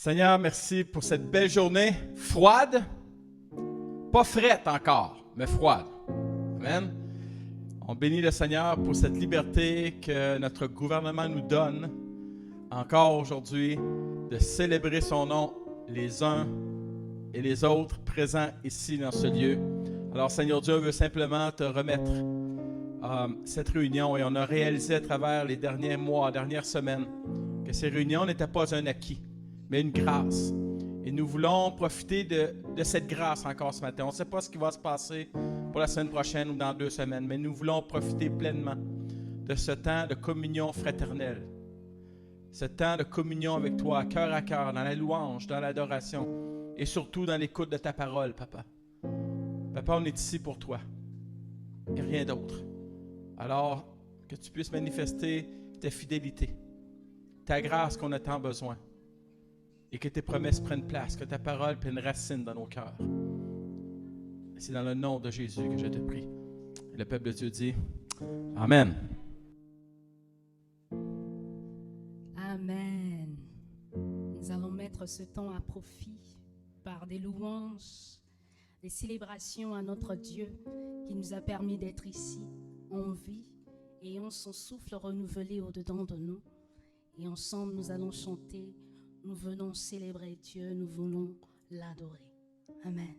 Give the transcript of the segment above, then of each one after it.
Seigneur, merci pour cette belle journée, froide, pas frette encore, mais froide. Amen. On bénit le Seigneur pour cette liberté que notre gouvernement nous donne encore aujourd'hui de célébrer son nom les uns et les autres présents ici dans ce lieu. Alors Seigneur Dieu, on veut simplement te remettre cette réunion et on a réalisé à travers les derniers mois, dernières semaines que ces réunions n'étaient pas un acquis, mais une grâce. Et nous voulons profiter de cette grâce encore ce matin. On ne sait pas ce qui va se passer pour la semaine prochaine ou dans 2 semaines, mais nous voulons profiter pleinement de ce temps de communion fraternelle. Ce temps de communion avec toi, cœur à cœur, dans la louange, dans l'adoration et surtout dans l'écoute de ta parole, Papa. Papa, on est ici pour toi et rien d'autre. Alors, que tu puisses manifester ta fidélité, ta grâce qu'on a tant besoin. Et que tes promesses prennent place, que ta parole prenne racine dans nos cœurs. Et c'est dans le nom de Jésus que je te prie. Et le peuple de Dieu dit Amen. Amen. Nous allons mettre ce temps à profit par des louanges, des célébrations à notre Dieu qui nous a permis d'être ici en vie et en son souffle renouvelé au-dedans de nous. Et ensemble, nous allons chanter. Nous venons célébrer Dieu, nous voulons l'adorer. Amen.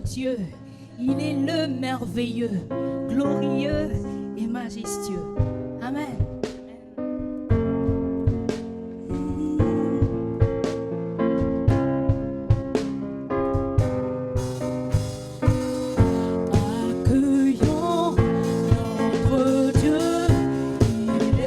Dieu, il est le merveilleux, glorieux et majestueux. Amen. Accueillons notre Dieu, il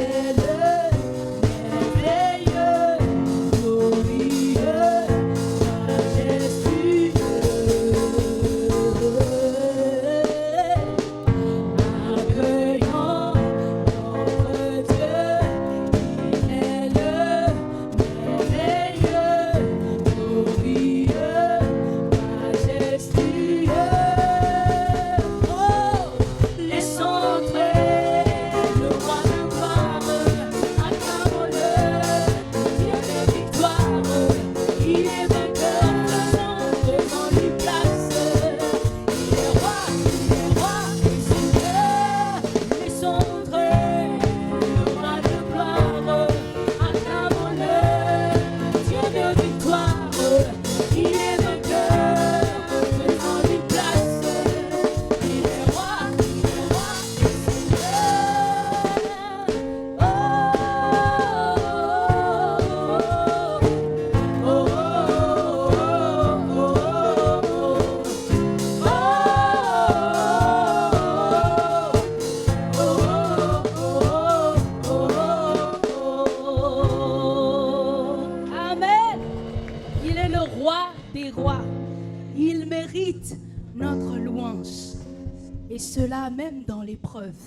Et cela même dans l'épreuve.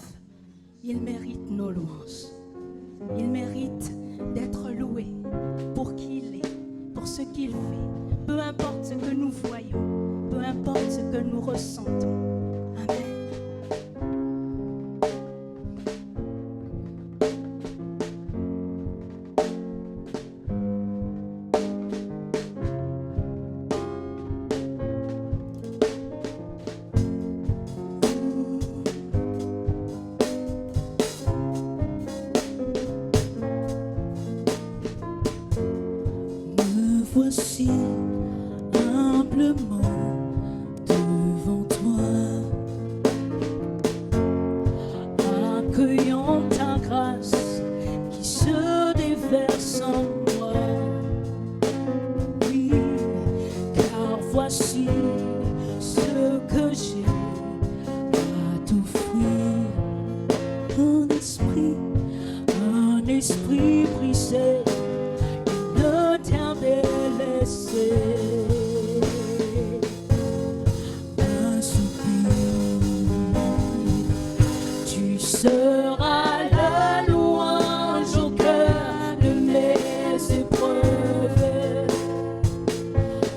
Il mérite nos louanges. Il mérite d'être loué pour qui il est, pour ce qu'il fait. Peu importe ce que nous voyons, peu importe ce que nous ressentons. Amen. Voici humblement devant toi, accueillant ta grâce qui se déverse en moi. Oui, car voici ce que j'ai à t'offrir. Un esprit brisé, ne t'en délaisser. Un soupir, tu seras la louange au cœur de mes épreuves.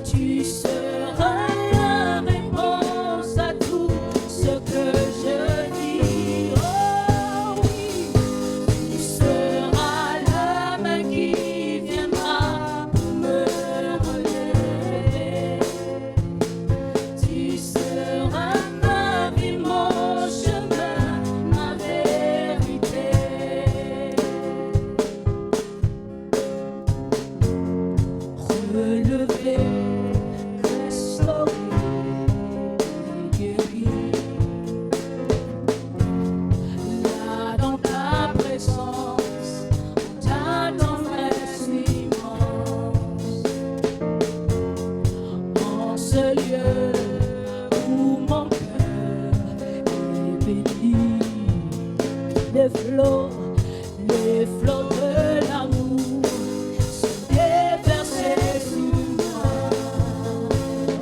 Tu seras la réponse à tout ce que je dis. Oh oui, tu seras la main qui viendra pour me relever. Tu seras ma vie, mon chemin, ma vérité. Relever, restaurer, guérir. Là dans ta présence, ta tendresse immense. En ce lieu où mon cœur est béni, les flots de l'amour se déverser sur moi.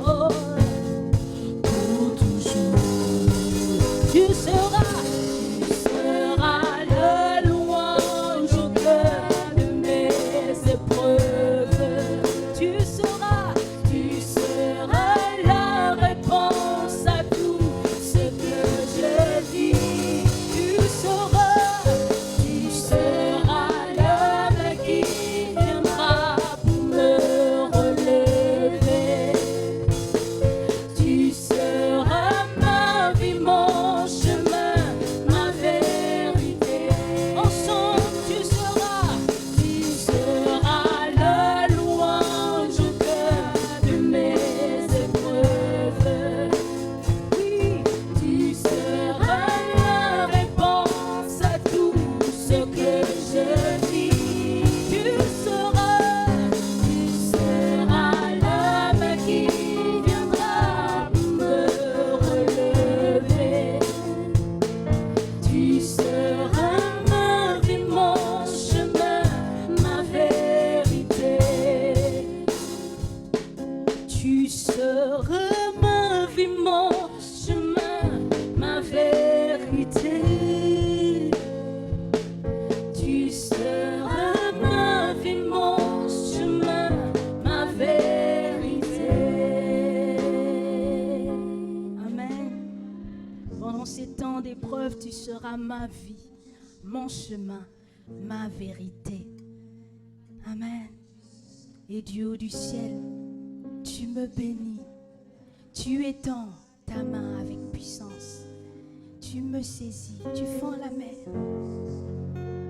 Oh, pour toujours, tu seras la louange au cœur de mes épreuves. Tu seras la réponse à tout ce que je dis. Tu seras l'homme qui viendra pour me relever. Tu seras ma vie, mon chemin, ma vérité. Ensemble, tu seras la louange au cœur de mes épreuves. Oui, tu seras la réponse à tout ce que je dis. Tu seras l'homme qui viendra pour me relever. Tu seras ma vie, mon chemin, ma vérité. Tu seras ma vie, mon chemin, ma vérité. Tu seras ma vie, mon chemin, ma vérité. Amen. Pendant ces temps d'épreuve, tu seras ma vie, mon chemin, ma vérité. Amen. Et Dieu du ciel, tu me bénis. Tu étends ta main avec puissance. Tu me saisis, tu fends la mer.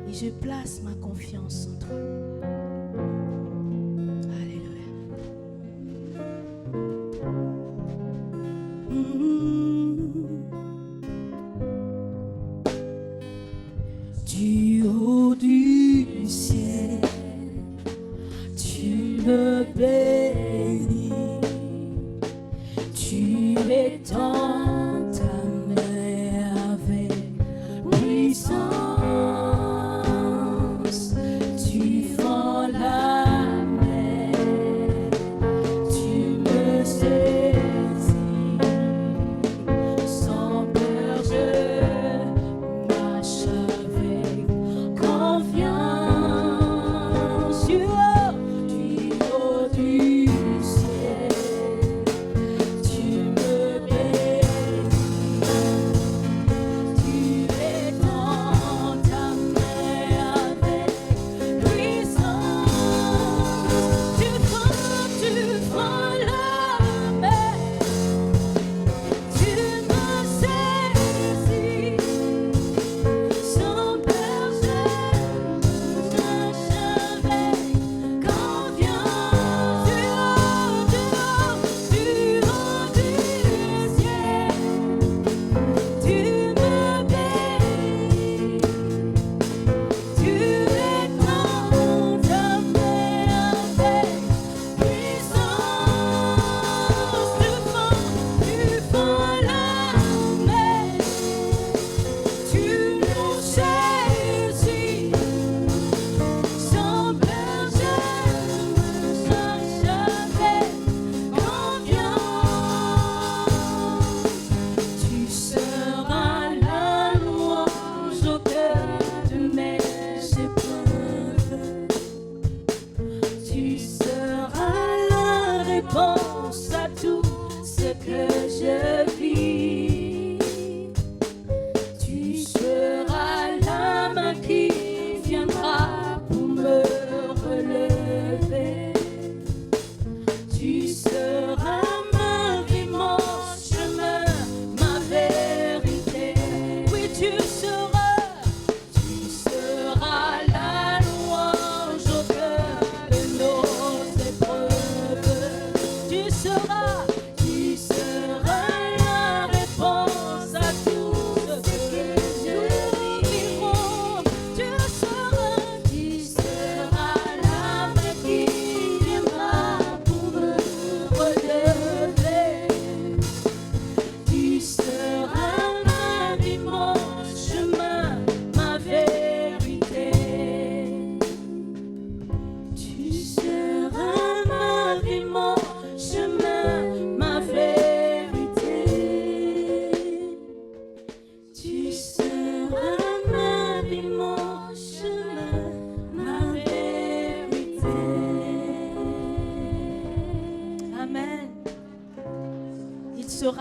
Et je place ma confiance en toi. Alléluia. Du haut du ciel, tu me bénis. Tu étends ta main avec puissance. Tu fends la mer. Tu me saisis sans peur.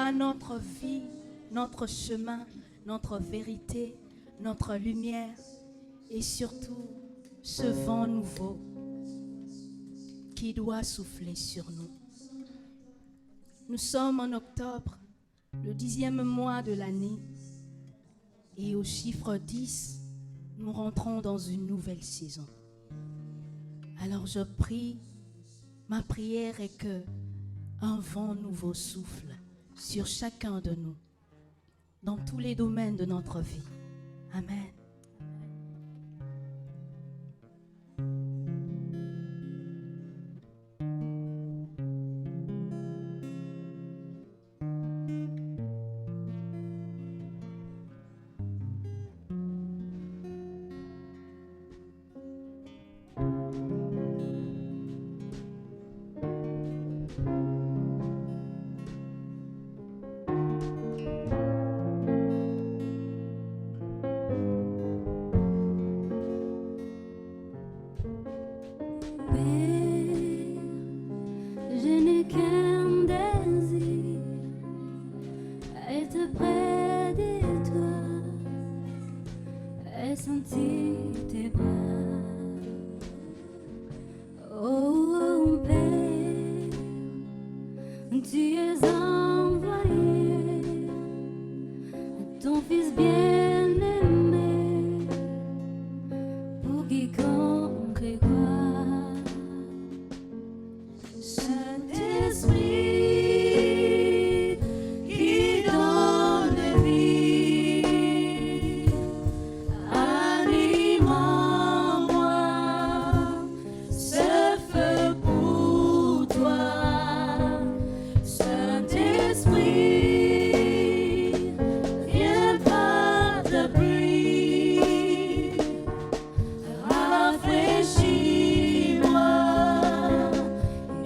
sois notre vie, notre chemin, notre vérité, notre lumière et surtout ce vent nouveau qui doit souffler sur nous. Nous sommes en octobre, le 10e mois de l'année, et au chiffre 10, nous rentrons dans une nouvelle saison. Alors je prie, ma prière est que un vent nouveau souffle sur chacun de nous, dans tous les domaines de notre vie. Amen. Je n'ai qu'un désir, être près de toi et sentir tes bras. Oh Père, tu es envoyé ton Fils bien-aimé pour quiconque croit. Saint-Esprit qui donne vie, anime en moi ce feu pour toi. Saint-Esprit, viens par ta pluie, rafraîchis-moi.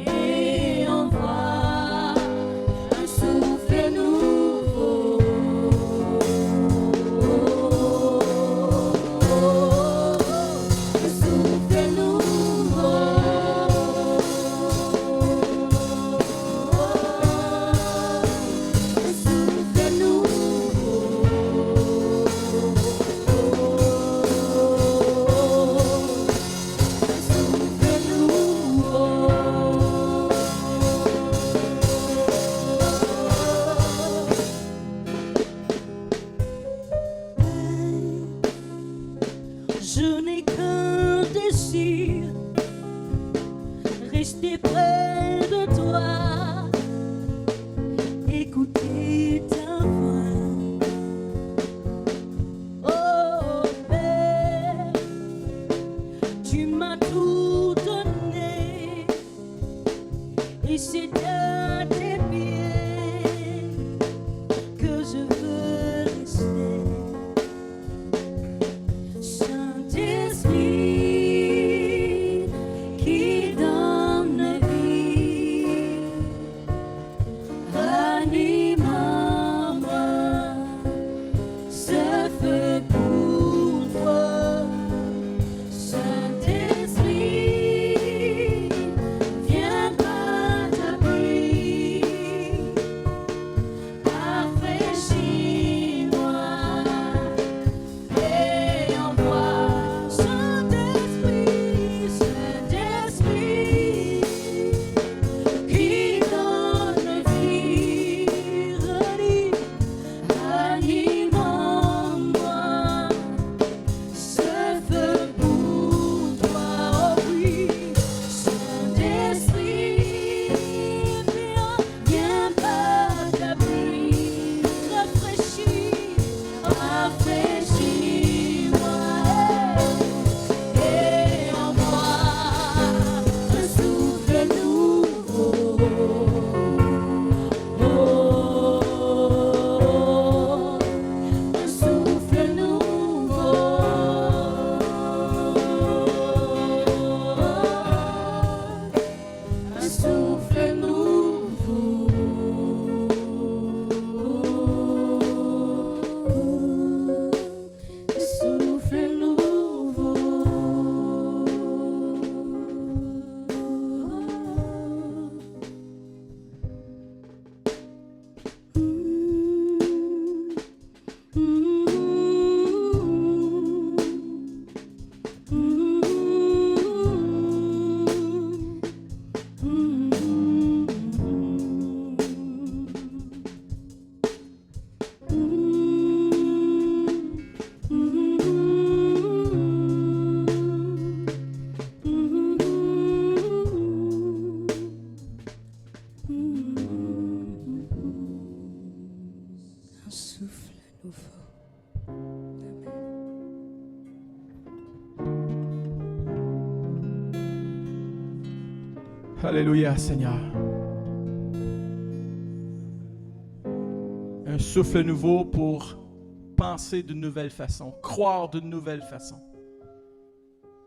Et envoie un souffle nouveau, un souffle nouveau, un souffle Je n'ai qu'un désir, rester près de toi, écouter ta voix. Oh Père, tu m'as tout donné, et c'est à tes pieds que je veux rester. Saint-Esprit qui donne vie, anime en moi ce feu pour toi. Saint-Esprit, viens par ta pluie. Alléluia, Seigneur. Un souffle nouveau pour penser d'une nouvelle façon, croire d'une nouvelle façon.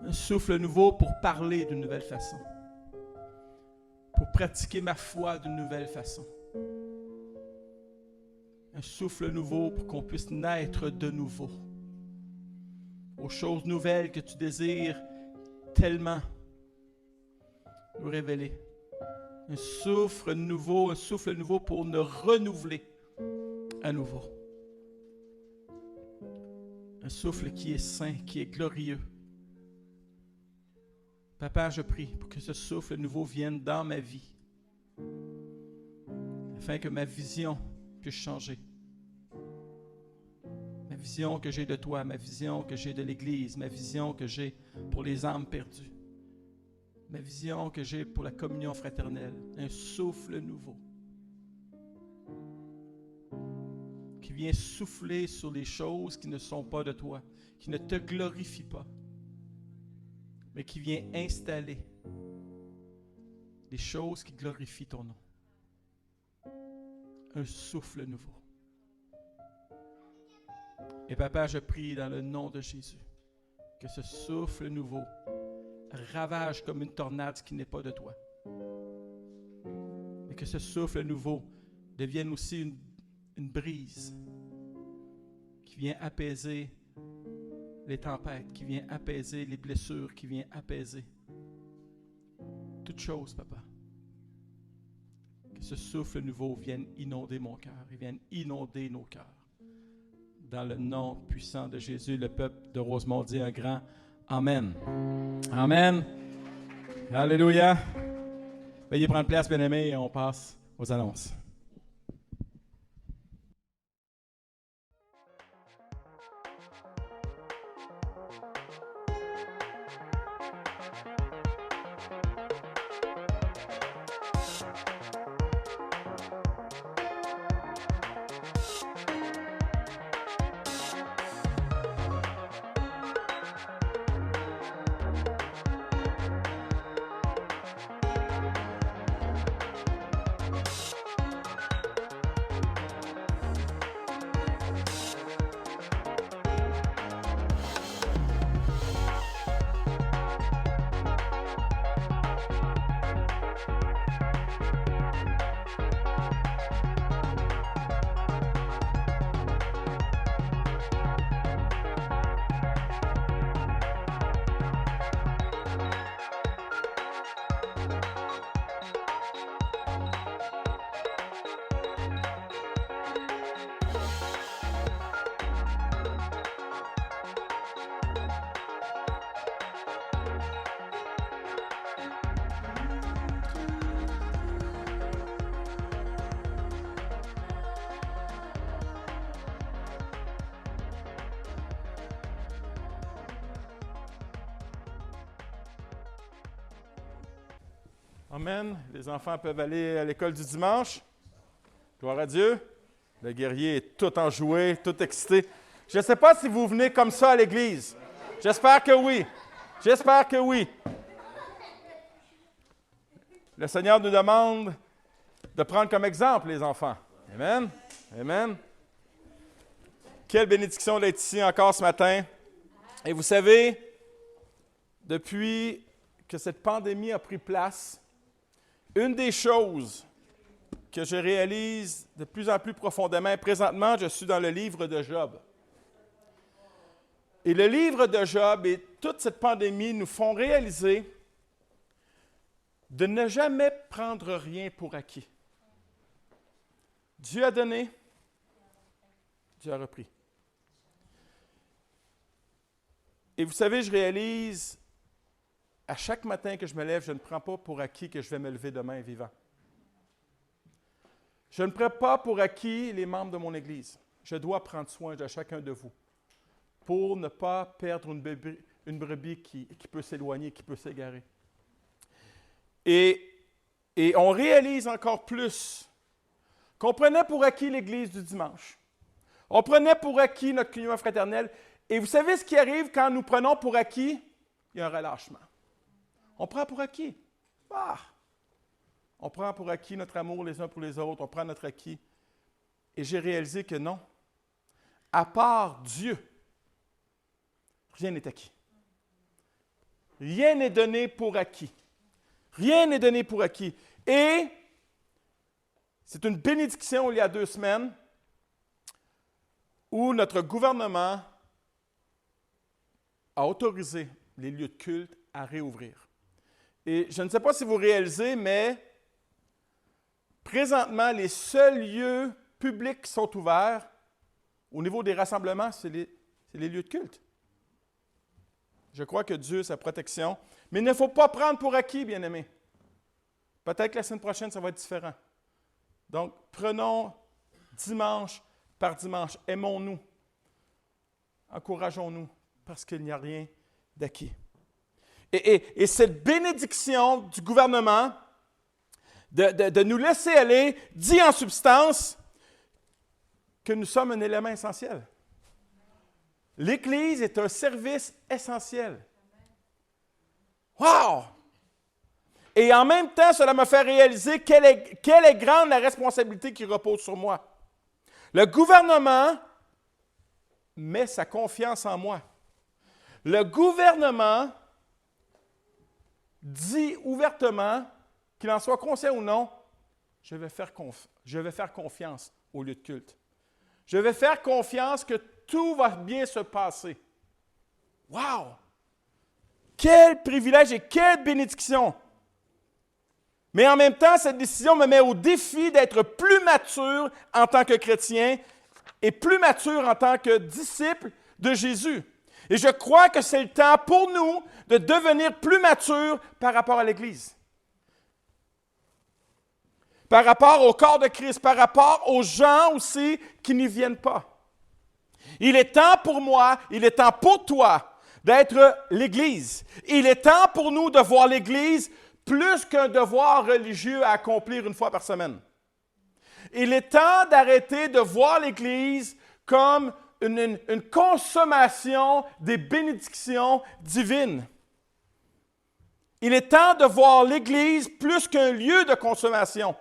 Un souffle nouveau pour parler d'une nouvelle façon. Pour pratiquer ma foi d'une nouvelle façon. Un souffle nouveau pour qu'on puisse naître de nouveau. Aux choses nouvelles que tu désires tellement nous révéler. Un souffle nouveau pour nous renouveler à nouveau. Un souffle qui est saint, qui est glorieux. Papa, je prie pour que ce souffle nouveau vienne dans ma vie, afin que ma vision puisse changer. Ma vision que j'ai de toi, ma vision que j'ai de l'Église, ma vision que j'ai pour les âmes perdues, ma vision que j'ai pour la communion fraternelle. Un souffle nouveau qui vient souffler sur les choses qui ne sont pas de toi, qui ne te glorifient pas, mais qui vient installer des choses qui glorifient ton nom. Un souffle nouveau. Et papa, je prie dans le nom de Jésus que ce souffle nouveau ravage comme une tornade ce qui n'est pas de toi. Et que ce souffle nouveau devienne aussi une brise qui vient apaiser les tempêtes, qui vient apaiser les blessures, qui vient apaiser toutes choses, papa. Que ce souffle nouveau vienne inonder mon cœur, il vienne inonder nos cœurs. Dans le nom puissant de Jésus, le peuple de Rosemont dit un grand Amen. Amen. Alléluia. Veuillez prendre place, bien-aimés, et on passe aux annonces. Amen. Les enfants peuvent aller à l'école du dimanche. Gloire à Dieu. Le guerrier est tout enjoué, tout excité. Je ne sais pas si vous venez comme ça à l'église. J'espère que oui. J'espère que oui. Le Seigneur nous demande de prendre comme exemple les enfants. Amen. Amen. Quelle bénédiction d'être ici encore ce matin. Et vous savez, depuis que cette pandémie a pris place, une des choses que je réalise de plus en plus profondément, présentement, je suis dans le livre de Job. Et le livre de Job et toute cette pandémie nous font réaliser de ne jamais prendre rien pour acquis. Dieu a donné, Dieu a repris. Et vous savez, je réalise, à chaque matin que je me lève, je ne prends pas pour acquis que je vais me lever demain vivant. Je ne prends pas pour acquis les membres de mon Église. Je dois prendre soin de chacun de vous pour ne pas perdre une brebis qui peut s'éloigner, qui peut s'égarer. Et on réalise encore plus qu'on prenait pour acquis l'Église du dimanche. On prenait pour acquis notre communion fraternelle. Et vous savez ce qui arrive quand nous prenons pour acquis? Il y a un relâchement. On prend pour acquis. Ah, On prend pour acquis notre amour les uns pour les autres, on prend notre acquis. Et j'ai réalisé que non. À part Dieu, rien n'est acquis. Rien n'est donné pour acquis. Rien n'est donné pour acquis. Et c'est une bénédiction il y a 2 semaines où notre gouvernement a autorisé les lieux de culte à réouvrir. Et je ne sais pas si vous réalisez, mais présentement, les seuls lieux publics qui sont ouverts au niveau des rassemblements, c'est les lieux de culte. Je crois que Dieu, sa protection. Mais il ne faut pas prendre pour acquis, bien-aimés. Peut-être que la semaine prochaine, ça va être différent. Donc, prenons dimanche par dimanche. Aimons-nous. Encourageons-nous, parce qu'il n'y a rien d'acquis. Et cette bénédiction du gouvernement de nous laisser aller dit en substance que nous sommes un élément essentiel. L'Église est un service essentiel. Wow! Et en même temps, cela me fait réaliser quelle est grande la responsabilité qui repose sur moi. Le gouvernement met sa confiance en moi. Le gouvernement dit ouvertement, qu'il en soit conscient ou non, je vais faire confiance au lieu de culte. Je vais faire confiance que tout va bien se passer. Wow! Quel privilège et quelle bénédiction! Mais en même temps, cette décision me met au défi d'être plus mature en tant que chrétien et plus mature en tant que disciple de Jésus. Et je crois que c'est le temps pour nous de devenir plus matures par rapport à l'Église. Par rapport au corps de Christ, par rapport aux gens aussi qui n'y viennent pas. Il est temps pour moi, il est temps pour toi d'être l'Église. Il est temps pour nous de voir l'Église plus qu'un devoir religieux à accomplir une fois par semaine. Il est temps d'arrêter de voir l'Église comme une consommation des bénédictions divines. Il est temps de voir l'Église plus qu'un lieu de consommation.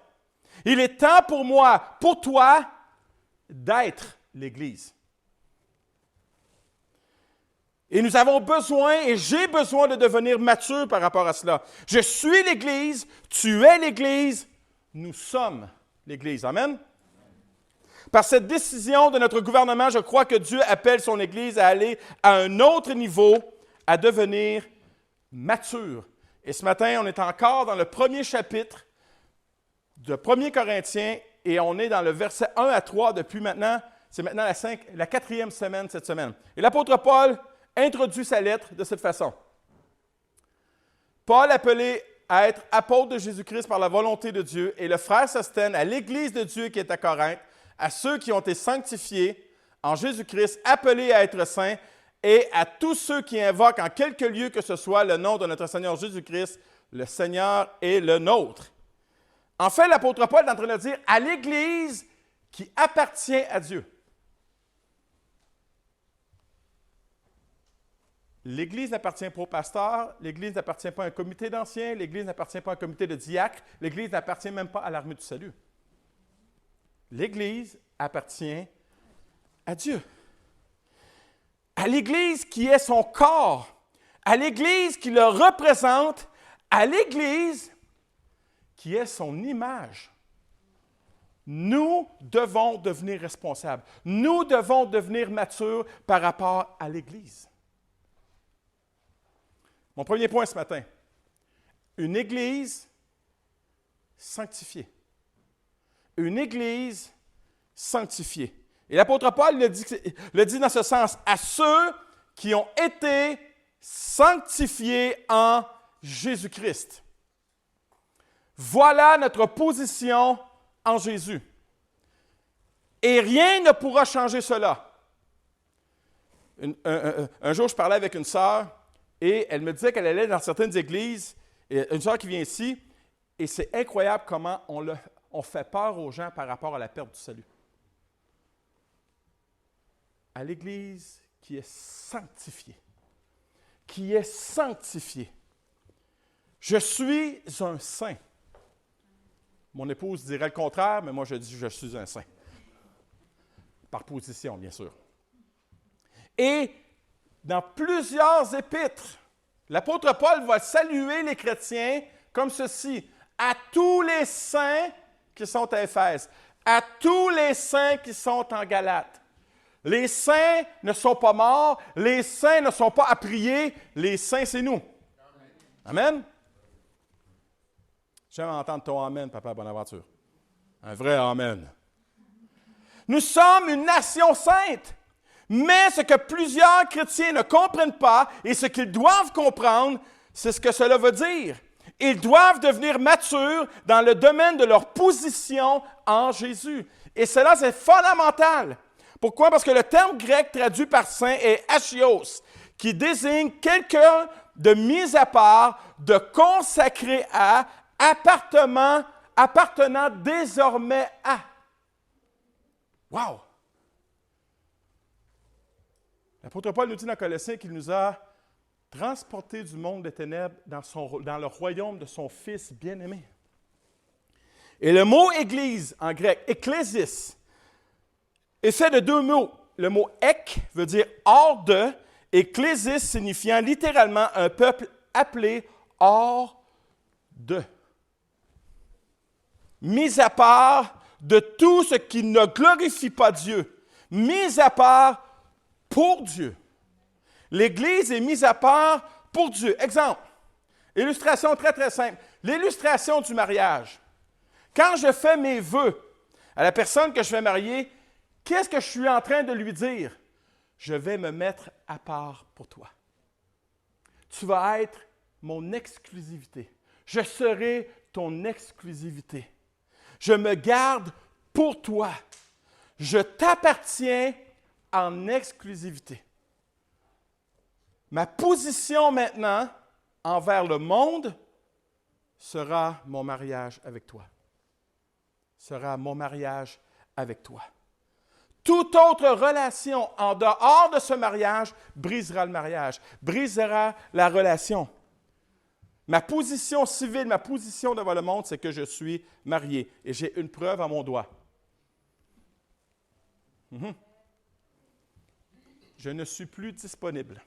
Il est temps pour moi, pour toi, d'être l'Église. Et nous avons besoin, et j'ai besoin de devenir mature par rapport à cela. Je suis l'Église, tu es l'Église, nous sommes l'Église. Amen? Par cette décision de notre gouvernement, je crois que Dieu appelle son Église à aller à un autre niveau, à devenir mature. Et ce matin, on est encore dans le premier chapitre de 1 Corinthiens, et on est dans le verset 1 à 3 depuis maintenant, c'est maintenant la 4e semaine cette semaine. Et l'apôtre Paul introduit sa lettre de cette façon. Paul, appelé à être apôtre de Jésus-Christ par la volonté de Dieu, et le frère Sostène à l'Église de Dieu qui est à Corinthe, à ceux qui ont été sanctifiés en Jésus-Christ, appelés à être saints, et à tous ceux qui invoquent en quelque lieu que ce soit le nom de notre Seigneur Jésus-Christ, le Seigneur est le nôtre. En fait, l'apôtre Paul est en train de dire à l'Église qui appartient à Dieu. L'Église n'appartient pas au pasteur, l'Église n'appartient pas à un comité d'anciens, l'Église n'appartient pas à un comité de diacres, l'Église n'appartient même pas à l'armée du salut. L'Église appartient à Dieu. À l'Église qui est son corps, à l'Église qui le représente, à l'Église qui est son image. Nous devons devenir responsables. Nous devons devenir matures par rapport à l'Église. Mon premier point ce matin, une Église sanctifiée. Une Église sanctifiée. Et l'apôtre Paul le dit dans ce sens, à ceux qui ont été sanctifiés en Jésus-Christ. Voilà notre position en Jésus. Et rien ne pourra changer cela. Un jour, je parlais avec une sœur et elle me disait qu'elle allait dans certaines églises, et une sœur qui vient ici, et c'est incroyable comment on fait peur aux gens par rapport à la perte du salut. À l'Église qui est sanctifiée. Qui est sanctifiée. Je suis un saint. Mon épouse dirait le contraire, mais moi je dis je suis un saint. Par position, bien sûr. Et dans plusieurs épîtres, l'apôtre Paul va saluer les chrétiens comme ceci: à tous les saints qui sont à Éphèse, à tous les saints qui sont en Galate. Les saints ne sont pas morts, les saints ne sont pas à prier, les saints, c'est nous. Amen? J'aime entendre ton amen, Papa Bonaventure. Un vrai amen. Nous sommes une nation sainte, mais ce que plusieurs chrétiens ne comprennent pas et ce qu'ils doivent comprendre, c'est ce que cela veut dire. Ils doivent devenir matures dans le domaine de leur position en Jésus. Et cela, c'est fondamental. Pourquoi? Parce que le terme grec traduit par saint est hagios, qui désigne quelqu'un de mis à part, de consacré à, appartenant désormais à. Wow! L'apôtre Paul nous dit dans Colossiens qu'il nous a transportés du monde des ténèbres dans le royaume de son Fils bien-aimé. Et le mot « église » en grec, « ecclésis », est fait de deux mots. Le mot « ek » veut dire « hors de » et « ecclésis » signifiant littéralement un peuple appelé « hors de ». Mis à part de tout ce qui ne glorifie pas Dieu, mis à part pour Dieu. L'Église est mise à part pour Dieu. Exemple, illustration très très simple, l'illustration du mariage. Quand je fais mes vœux à la personne que je vais marier, qu'est-ce que je suis en train de lui dire? Je vais me mettre à part pour toi. Tu vas être mon exclusivité. Je serai ton exclusivité. Je me garde pour toi. Je t'appartiens en exclusivité. Ma position maintenant envers le monde sera mon mariage avec toi. Sera mon mariage avec toi. Toute autre relation en dehors de ce mariage brisera le mariage, brisera la relation. Ma position civile, ma position devant le monde, c'est que je suis marié et j'ai une preuve à mon doigt. Je ne suis plus disponible.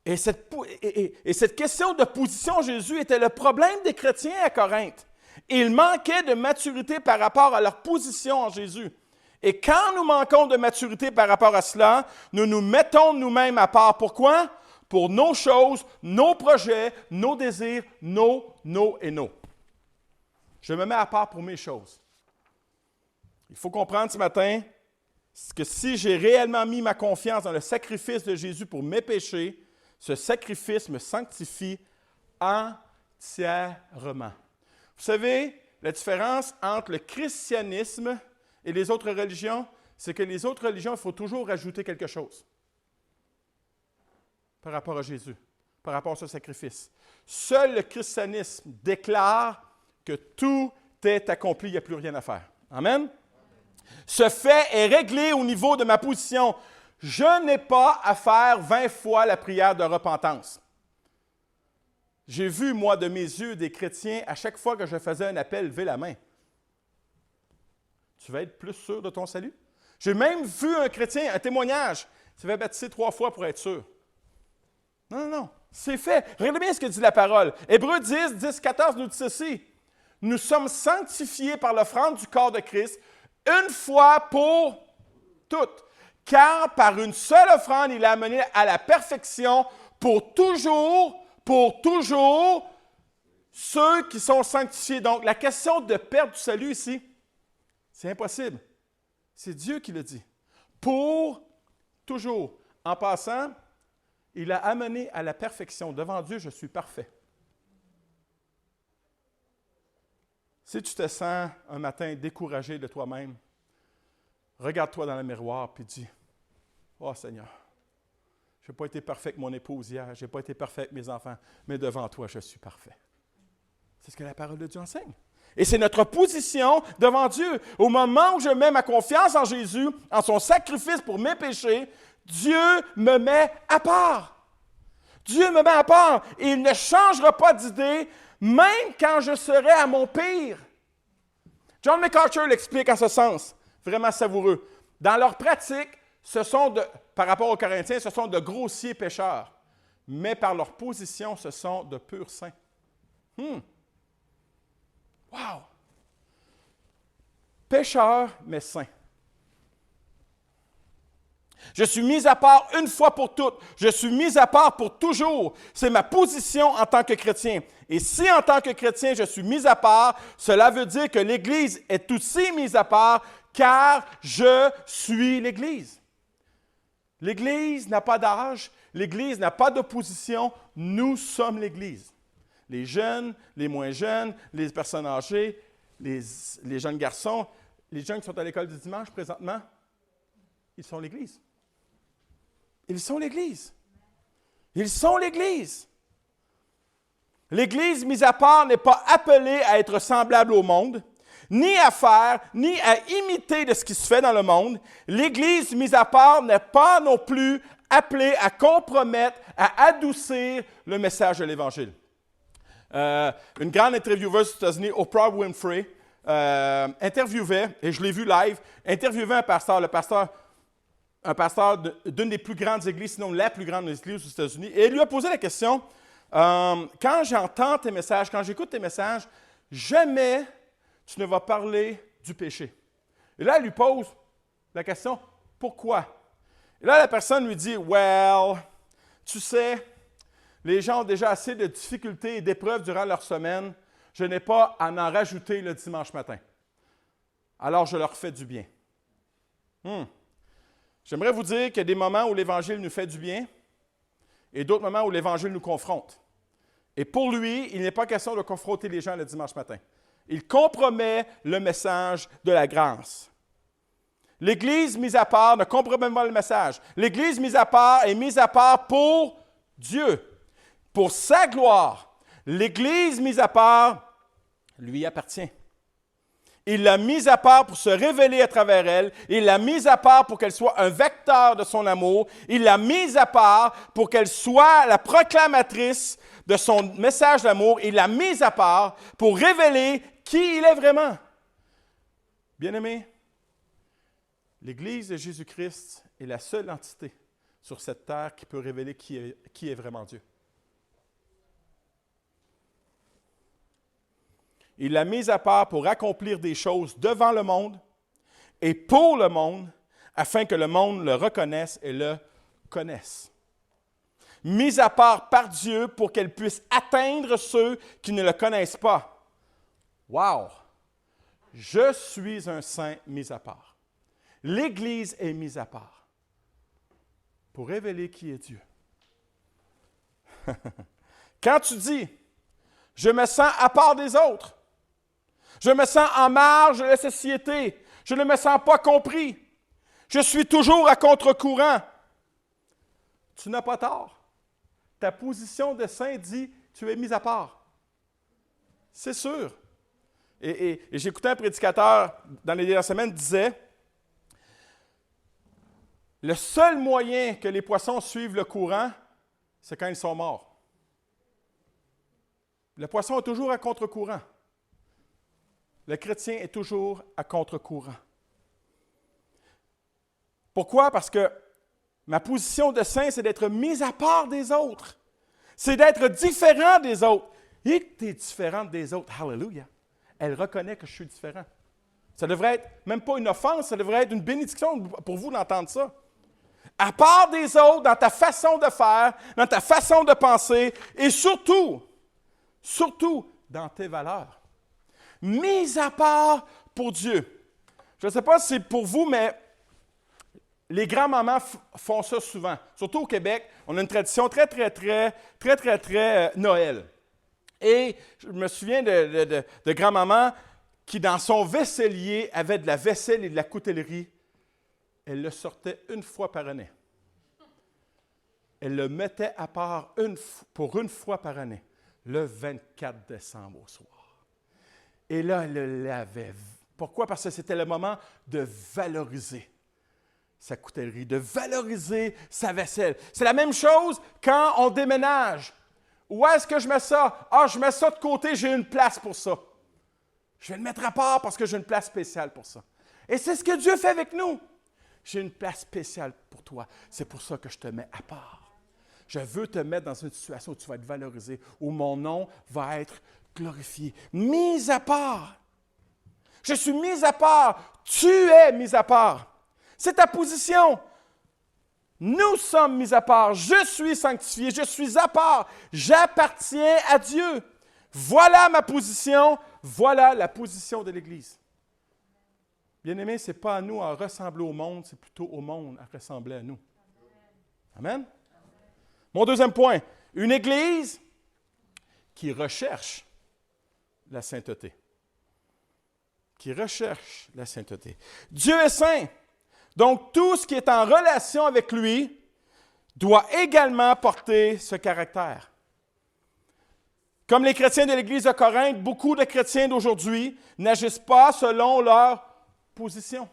Et cette question de position, Jésus, était le problème des chrétiens à Corinthe. Ils manquaient de maturité par rapport à leur position en Jésus. Et quand nous manquons de maturité par rapport à cela, nous nous mettons nous-mêmes à part. Pourquoi? Pour nos choses, nos projets, nos désirs, nos et nos. Je me mets à part pour mes choses. Il faut comprendre ce matin que si j'ai réellement mis ma confiance dans le sacrifice de Jésus pour mes péchés, ce sacrifice me sanctifie entièrement. Vous savez, la différence entre le christianisme et les autres religions, c'est que les autres religions, il faut toujours rajouter quelque chose par rapport à Jésus, par rapport à ce sacrifice. Seul le christianisme déclare que tout est accompli, il n'y a plus rien à faire. Amen? Ce fait est réglé au niveau de ma position. Je n'ai pas à faire 20 fois la prière de repentance. J'ai vu, moi, de mes yeux, des chrétiens, à chaque fois que je faisais un appel, lever la main. Tu vas être plus sûr de ton salut? J'ai même vu un chrétien, un témoignage. Tu vas baptiser 3 fois pour être sûr. Non. C'est fait. Regardez bien ce que dit la parole. Hébreux 10, 14 nous dit ceci. Nous sommes sanctifiés par l'offrande du corps de Christ, une fois pour toutes. Car par une seule offrande, il a amené à la perfection pour toujours ceux qui sont sanctifiés. Donc, la question de perdre du salut ici, c'est impossible. C'est Dieu qui le dit. Pour toujours. En passant, il a amené à la perfection. Devant Dieu, je suis parfait. Si tu te sens un matin découragé de toi-même, regarde-toi dans le miroir et dis, « Oh Seigneur, je n'ai pas été parfait avec mon épouse hier, je n'ai pas été parfait avec mes enfants, mais devant toi, je suis parfait. » C'est ce que la parole de Dieu enseigne. Et c'est notre position devant Dieu. Au moment où je mets ma confiance en Jésus, en son sacrifice pour mes péchés, Dieu me met à part. Dieu me met à part et il ne changera pas d'idée, même quand je serai à mon pire. John MacArthur l'explique en ce sens, vraiment savoureux. Dans leur pratique, par rapport aux Corinthiens, ce sont de grossiers pécheurs, mais par leur position, ce sont de purs saints. Wow! Pécheurs, mais saints. Je suis mis à part une fois pour toutes. Je suis mis à part pour toujours. C'est ma position en tant que chrétien. Et si en tant que chrétien, je suis mis à part, cela veut dire que l'Église est aussi mise à part, car je suis l'Église. L'Église n'a pas d'âge, l'Église n'a pas d'opposition, nous sommes l'Église. Les jeunes, les moins jeunes, les personnes âgées, les jeunes garçons, les jeunes qui sont à l'école du dimanche présentement, ils sont l'Église. Ils sont l'Église. Ils sont l'Église. L'Église mise à part n'est pas appelée à être semblable au monde, ni à faire, ni à imiter de ce qui se fait dans le monde. L'Église mise à part n'est pas non plus appelée à compromettre, à adoucir le message de l'Évangile. Une grande intervieweuse aux États-Unis, Oprah Winfrey, interviewait, et je l'ai vu live, interviewait un pasteur d'une des plus grandes églises, sinon la plus grande église aux États-Unis, et il lui a posé la question, quand j'entends tes messages, quand j'écoute tes messages, jamais tu ne vas parler du péché. Et là, elle lui pose la question, pourquoi? Et là, la personne lui dit, well, tu sais, les gens ont déjà assez de difficultés et d'épreuves durant leur semaine, je n'ai pas à en rajouter le dimanche matin. Alors, je leur fais du bien. J'aimerais vous dire qu'il y a des moments où l'Évangile nous fait du bien et d'autres moments où l'Évangile nous confronte. Et pour lui, il n'est pas question de confronter les gens le dimanche matin. Il compromet le message de la grâce. L'Église mise à part ne compromet pas le message. L'Église mise à part est mise à part pour Dieu, pour sa gloire. L'Église mise à part lui appartient. Il l'a mise à part pour se révéler à travers elle. Il l'a mise à part pour qu'elle soit un vecteur de son amour. Il l'a mise à part pour qu'elle soit la proclamatrice de son message d'amour. Il l'a mise à part pour révéler qui il est vraiment. Bien-aimés, l'Église de Jésus-Christ est la seule entité sur cette terre qui peut révéler qui est vraiment Dieu. Il l'a mise à part pour accomplir des choses devant le monde et pour le monde, afin que le monde le reconnaisse et le connaisse. Mise à part par Dieu pour qu'elle puisse atteindre ceux qui ne le connaissent pas. Wow! Je suis un saint mis à part. L'Église est mise à part pour révéler qui est Dieu. Quand tu dis « Je me sens à part des autres », je me sens en marge de la société. Je ne me sens pas compris. Je suis toujours à contre-courant. Tu n'as pas tort. Ta position de saint dit tu es mis à part. C'est sûr. Et j'écoutais un prédicateur dans les dernières semaines disait le seul moyen que les poissons suivent le courant, c'est quand ils sont morts. Le poisson est toujours à contre-courant. Le chrétien est toujours à contre-courant. Pourquoi? Parce que ma position de saint, c'est d'être mis à part des autres. C'est d'être différent des autres. Et tu es différente des autres. Hallelujah. Elle reconnaît que je suis différent. Ça devrait être même pas une offense, ça devrait être une bénédiction pour vous d'entendre ça. À part des autres, dans ta façon de faire, dans ta façon de penser, et surtout, dans tes valeurs. Mis à part pour Dieu. Je ne sais pas si c'est pour vous, mais les grands-mamans font ça souvent. Surtout au Québec, on a une tradition très Noël. Et je me souviens de grand-maman qui, dans son vaisselier, avait de la vaisselle et de la coutellerie. Elle le sortait une fois par année. Elle le mettait à part pour une fois par année, le 24 décembre au soir. Et là, elle le lavait. Pourquoi? Parce que c'était le moment de valoriser sa coutellerie, de valoriser sa vaisselle. C'est la même chose quand on déménage. Où est-ce que je mets ça? Ah, je mets ça de côté, j'ai une place pour ça. Je vais le mettre à part parce que j'ai une place spéciale pour ça. Et c'est ce que Dieu fait avec nous. J'ai une place spéciale pour toi. C'est pour ça que je te mets à part. Je veux te mettre dans une situation où tu vas être valorisé, où mon nom va être glorifié. Mis à part. Je suis mis à part. Tu es mis à part. C'est ta position. Nous sommes mis à part. Je suis sanctifié. Je suis à part. J'appartiens à Dieu. Voilà ma position. Voilà la position de l'Église. Bien-aimés, ce n'est pas à nous à ressembler au monde, c'est plutôt au monde à ressembler à nous. Amen? Mon deuxième point, une Église qui recherche la sainteté. Qui recherche la sainteté. Dieu est saint. Donc, tout ce qui est en relation avec lui doit également porter ce caractère. Comme les chrétiens de l'Église de Corinthe, beaucoup de chrétiens d'aujourd'hui n'agissent pas selon leur position.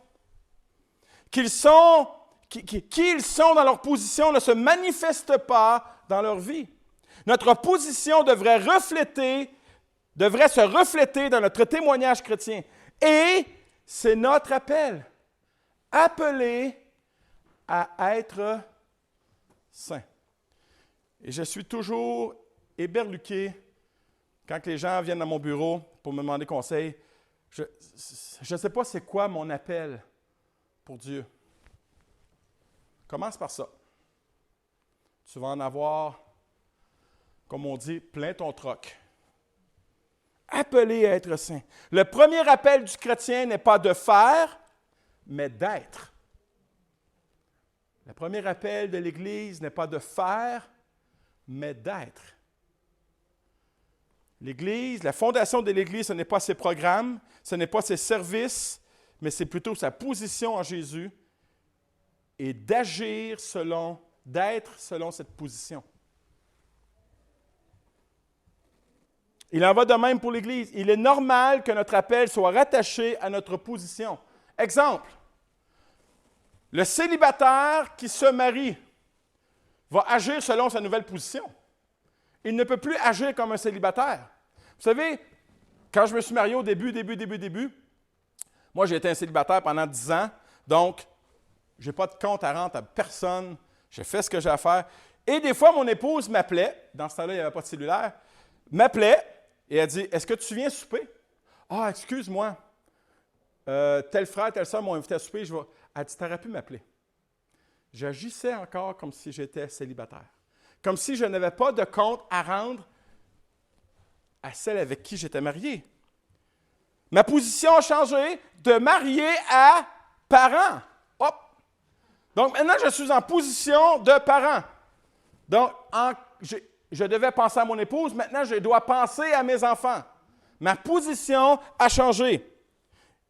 Qui ils sont dans leur position ne se manifeste pas dans leur vie. Notre position devrait se refléter dans notre témoignage chrétien. Et c'est notre appel. Appelé à être saint. Et je suis toujours éberluqué quand les gens viennent dans mon bureau pour me demander conseil. Je ne sais pas c'est quoi mon appel pour Dieu. Commence par ça. Tu vas en avoir, comme on dit, plein ton troc. Appelé à être saint. Le premier appel du chrétien n'est pas de faire, mais d'être. Le premier appel de l'Église n'est pas de faire, mais d'être. L'Église, la fondation de l'Église, ce n'est pas ses programmes, ce n'est pas ses services, mais c'est plutôt sa position en Jésus et d'être selon cette position. Il en va de même pour l'Église. Il est normal que notre appel soit rattaché à notre position. Exemple, le célibataire qui se marie va agir selon sa nouvelle position. Il ne peut plus agir comme un célibataire. Vous savez, quand je me suis marié au début, moi j'ai été un célibataire pendant 10 ans, donc je n'ai pas de compte à rendre à personne, j'ai fait ce que j'ai à faire. Et des fois, mon épouse m'appelait, dans ce temps-là, il n'y avait pas de cellulaire, m'appelait et elle dit « Est-ce que tu viens souper? » « Ah, excuse-moi, tel frère, telle soeur m'ont invité à souper. Elle dit « Tu aurais pu m'appeler. » J'agissais encore comme si j'étais célibataire. Comme si je n'avais pas de compte à rendre à celle avec qui j'étais marié. Ma position a changé de marié à parent. Hop! Donc maintenant, je suis en position de parent. Donc, je devais penser à mon épouse, maintenant je dois penser à mes enfants. Ma position a changé.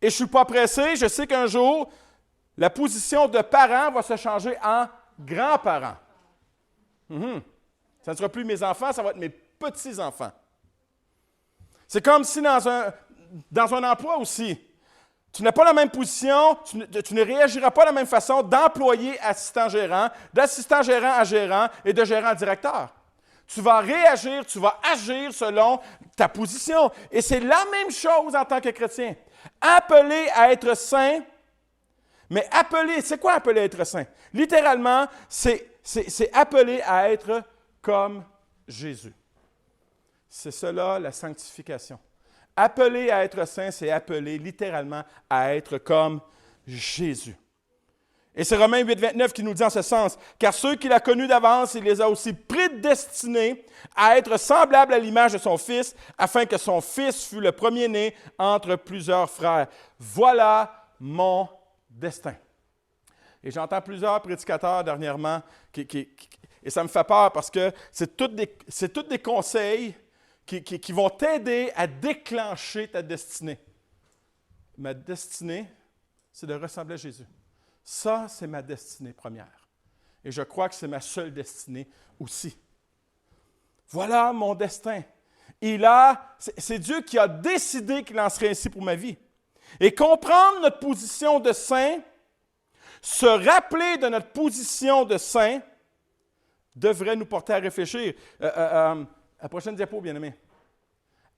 Et je ne suis pas pressé, je sais qu'un jour, la position de parent va se changer en grand-parent. Ça ne sera plus mes enfants, ça va être mes petits-enfants. C'est comme si dans un emploi aussi, tu n'as pas la même position, tu ne réagiras pas de la même façon d'employé à assistant-gérant, d'assistant-gérant à gérant et de gérant à directeur. Tu vas réagir, tu vas agir selon ta position. Et c'est la même chose en tant que chrétien. Appelé à être saint, mais c'est quoi appelé à être saint? Littéralement, c'est appelé à être comme Jésus. C'est cela la sanctification. Appelé à être saint, c'est appelé littéralement à être comme Jésus. Et c'est Romains 8, 29 qui nous dit en ce sens, « Car ceux qu'il a connus d'avance, il les a aussi prédestinés à être semblables à l'image de son Fils, afin que son Fils fût le premier-né entre plusieurs frères. Voilà mon destin. » Et j'entends plusieurs prédicateurs dernièrement, et ça me fait peur parce que c'est tous des conseils qui vont t'aider à déclencher ta destinée. Ma destinée, c'est de ressembler à Jésus. Ça, c'est ma destinée première. Et je crois que c'est ma seule destinée aussi. Voilà mon destin. C'est Dieu qui a décidé qu'il en serait ainsi pour ma vie. Et comprendre notre position de saint Se rappeler de notre position de saint devrait nous porter à réfléchir. La prochaine diapo, bien-aimé.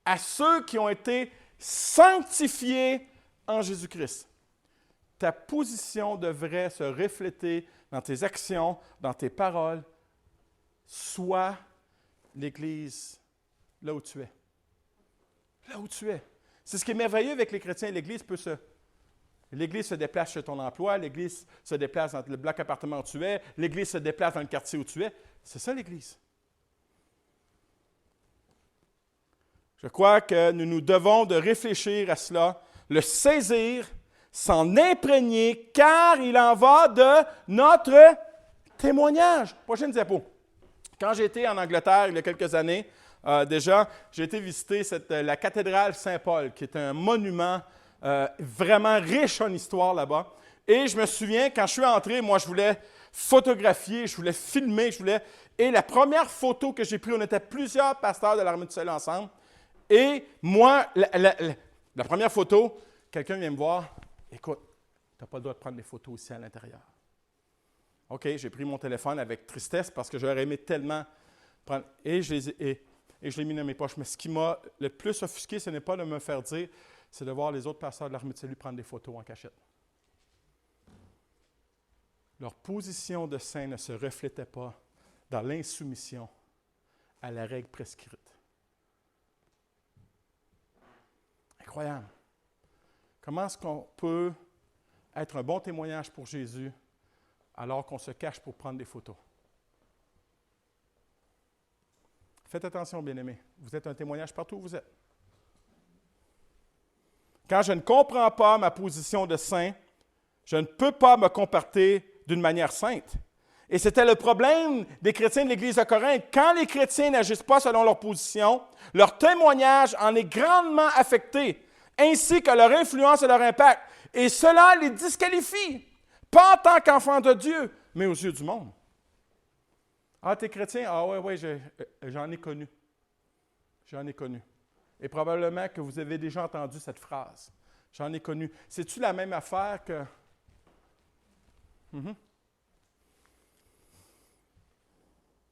À ceux qui ont été sanctifiés en Jésus-Christ. Ta position devrait se refléter dans tes actions, dans tes paroles. Sois l'Église là où tu es. Là où tu es. C'est ce qui est merveilleux avec les chrétiens. L'Église se déplace chez ton emploi, l'Église se déplace dans le bloc appartement où tu es, l'Église se déplace dans le quartier où tu es. C'est ça l'Église. Je crois que nous devons de réfléchir à cela, le saisir, s'en imprégner, car il en va de notre témoignage. Prochaine diapo. Quand j'ai été en Angleterre il y a quelques années, déjà, j'ai été visiter la cathédrale Saint-Paul, qui est un monument vraiment riche en histoire là-bas. Et je me souviens, quand je suis entré, moi, je voulais photographier, je voulais filmer, Et la première photo que j'ai prise, on était plusieurs pasteurs de l'Armée du Salut ensemble. Et moi, la première photo, quelqu'un vient me voir. Écoute, tu n'as pas le droit de prendre des photos ici à l'intérieur. OK, j'ai pris mon téléphone avec tristesse parce que j'aurais aimé tellement prendre. Et je l'ai mis dans mes poches. Mais ce qui m'a le plus offusqué, ce n'est pas de me faire dire, c'est de voir les autres pasteurs de l'Armée du Salut prendre des photos en cachette. Leur position de saint ne se reflétait pas dans l'insoumission à la règle prescrite. Incroyable. Comment est-ce qu'on peut être un bon témoignage pour Jésus alors qu'on se cache pour prendre des photos? Faites attention, bien-aimés. Vous êtes un témoignage partout où vous êtes. Quand je ne comprends pas ma position de saint, je ne peux pas me comporter d'une manière sainte. Et c'était le problème des chrétiens de l'Église de Corinthe. Quand les chrétiens n'agissent pas selon leur position, leur témoignage en est grandement affecté, ainsi que leur influence et leur impact. Et cela les disqualifie, pas en tant qu'enfants de Dieu, mais aux yeux du monde. Ah, t'es chrétien? Ah oui, j'en ai connu. J'en ai connu. Et probablement que vous avez déjà entendu cette phrase. J'en ai connu. C'est-tu la même affaire que...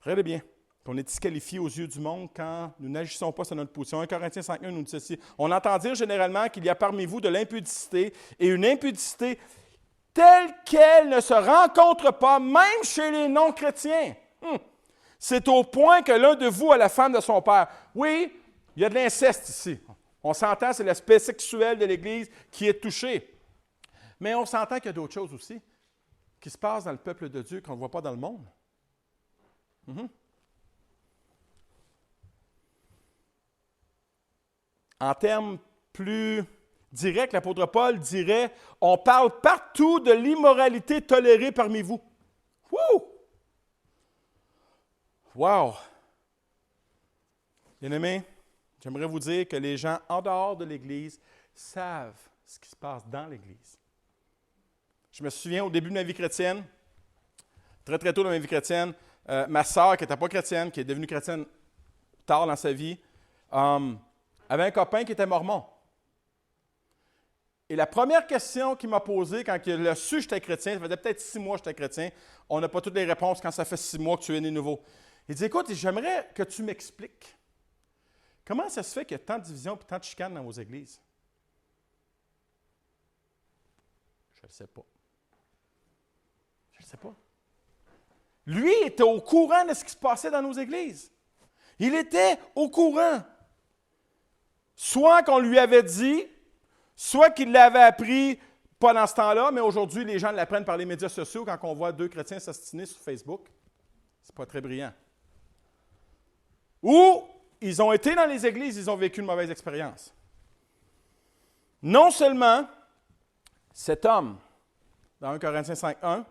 Regardez bien. On est disqualifié aux yeux du monde quand nous n'agissons pas sur notre position. 1 Corinthiens 5.1 nous dit ceci. On entend dire généralement qu'il y a parmi vous de l'impudicité et une impudicité telle qu'elle ne se rencontre pas même chez les non-chrétiens. C'est au point que l'un de vous a la femme de son père. Oui, il y a de l'inceste ici. On s'entend, c'est l'aspect sexuel de l'Église qui est touché. Mais on s'entend qu'il y a d'autres choses aussi qui se passent dans le peuple de Dieu qu'on ne voit pas dans le monde. En termes plus directs, l'apôtre Paul dirait « On parle partout de l'immoralité tolérée parmi vous. » Wouh! Wow! Bien-aimés, j'aimerais vous dire que les gens en dehors de l'Église savent ce qui se passe dans l'Église. Je me souviens au début de ma vie chrétienne, très très tôt dans ma vie chrétienne, ma sœur qui n'était pas chrétienne, qui est devenue chrétienne tard dans sa vie, avait un copain qui était mormon. Et la première question qu'il m'a posée quand il a su que j'étais chrétien, ça faisait peut-être 6 mois que j'étais chrétien, on n'a pas toutes les réponses quand ça fait 6 mois que tu es né nouveau. Il dit, écoute, j'aimerais que tu m'expliques comment ça se fait qu'il y a tant de divisions et tant de chicanes dans vos églises? Je ne sais pas. Je ne sais pas. Lui était au courant de ce qui se passait dans nos églises. Il était au courant. Soit qu'on lui avait dit, soit qu'il l'avait appris pas dans ce temps-là, mais aujourd'hui, les gens l'apprennent par les médias sociaux quand on voit 2 chrétiens s'ostiner sur Facebook. C'est pas très brillant. Ou ils ont été dans les églises, ils ont vécu une mauvaise expérience. Non seulement cet homme, dans 1 Corinthiens 5.1,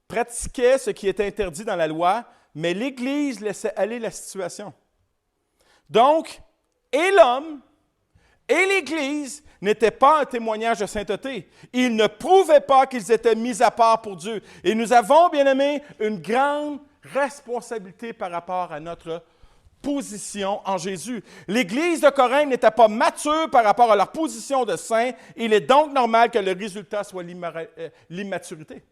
pratiquait ce qui était interdit dans la loi, mais l'Église laissait aller la situation. Donc, et l'homme et l'Église n'étaient pas un témoignage de sainteté. Ils ne prouvaient pas qu'ils étaient mis à part pour Dieu. Et nous avons, bien-aimés, une grande responsabilité par rapport à notre position en Jésus. L'Église de Corinthe n'était pas mature par rapport à leur position de saint. Il est donc normal que le résultat soit l'immaturité.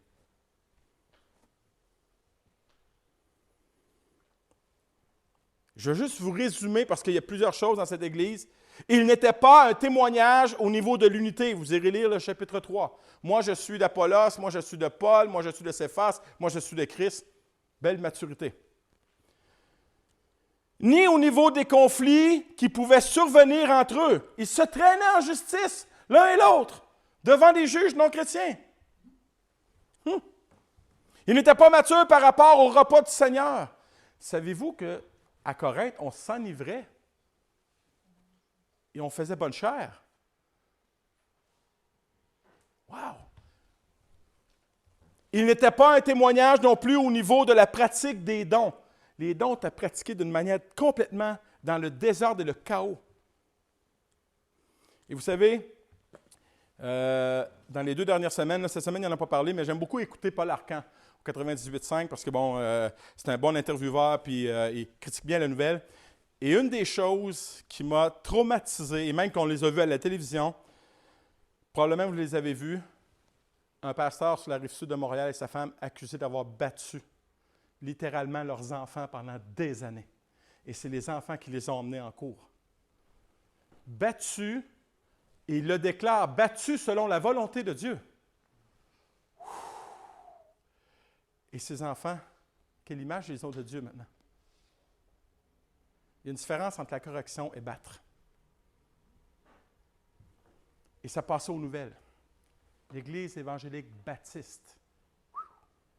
Je vais juste vous résumer parce qu'il y a plusieurs choses dans cette Église. Il n'était pas un témoignage au niveau de l'unité. Vous irez lire le chapitre 3. Moi, je suis d'Apollos, moi, je suis de Paul, moi, je suis de Céphas, moi, je suis de Christ. Belle maturité. Ni au niveau des conflits qui pouvaient survenir entre eux. Ils se traînaient en justice, l'un et l'autre, devant des juges non chrétiens. Ils n'étaient pas matures par rapport au repas du Seigneur. Savez-vous qu'à Corinthe, on s'enivrait et on faisait bonne chère? Wow! Il n'était pas un témoignage non plus au niveau de la pratique des dons. Les dons étaient pratiqués d'une manière complètement dans le désordre et le chaos. Et vous savez, dans les 2 dernières semaines, là, cette semaine, il n'en a pas parlé, mais j'aime beaucoup écouter Paul Arcand au 98.5 parce que, c'est un bon intervieweur puis il critique bien la nouvelle. Et une des choses qui m'a traumatisé, et même qu'on les a vues à la télévision, probablement vous les avez vues, un pasteur sur la rive sud de Montréal et sa femme accusés d'avoir battu littéralement leurs enfants pendant des années. Et c'est les enfants qui les ont emmenés en cours. Battus, et il le déclare, battus selon la volonté de Dieu. Et ces enfants, quelle image ils ont de Dieu maintenant? Il y a une différence entre la correction et battre. Et ça passe aux nouvelles. L'Église évangélique baptiste.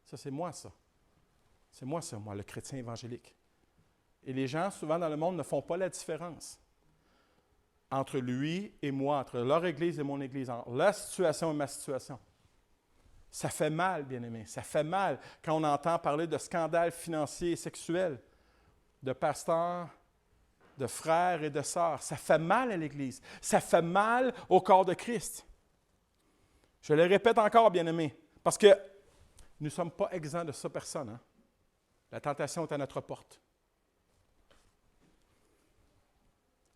Ça, c'est moi, ça. C'est moi, ça, moi, le chrétien évangélique. Et les gens, souvent dans le monde, ne font pas la différence entre lui et moi, entre leur Église et mon Église, entre leur situation et ma situation. Ça fait mal, bien-aimés. Ça fait mal quand on entend parler de scandales financiers et sexuels, de pasteurs, de frères et de sœurs. Ça fait mal à l'Église. Ça fait mal au corps de Christ. Je le répète encore, bien-aimés, parce que nous ne sommes pas exempts de ça, personne. Hein? La tentation est à notre porte.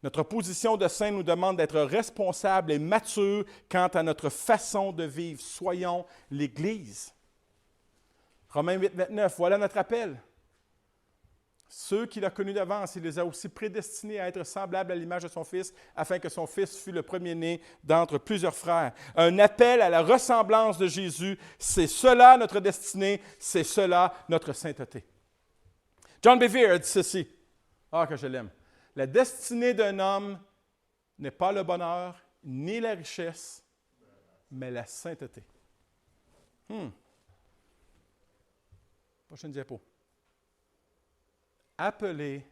Notre position de saint nous demande d'être responsables et matures quant à notre façon de vivre. Soyons l'Église. Romains 8, 29, voilà notre appel. Ceux qu'il a connus d'avance, il les a aussi prédestinés à être semblables à l'image de son Fils, afin que son Fils fût le premier-né d'entre plusieurs frères. Un appel à la ressemblance de Jésus, c'est cela notre destinée, c'est cela notre sainteté. John Bevere a dit ceci. Ah, que je l'aime. La destinée d'un homme n'est pas le bonheur, ni la richesse, mais la sainteté. Prochaine diapo. Appelé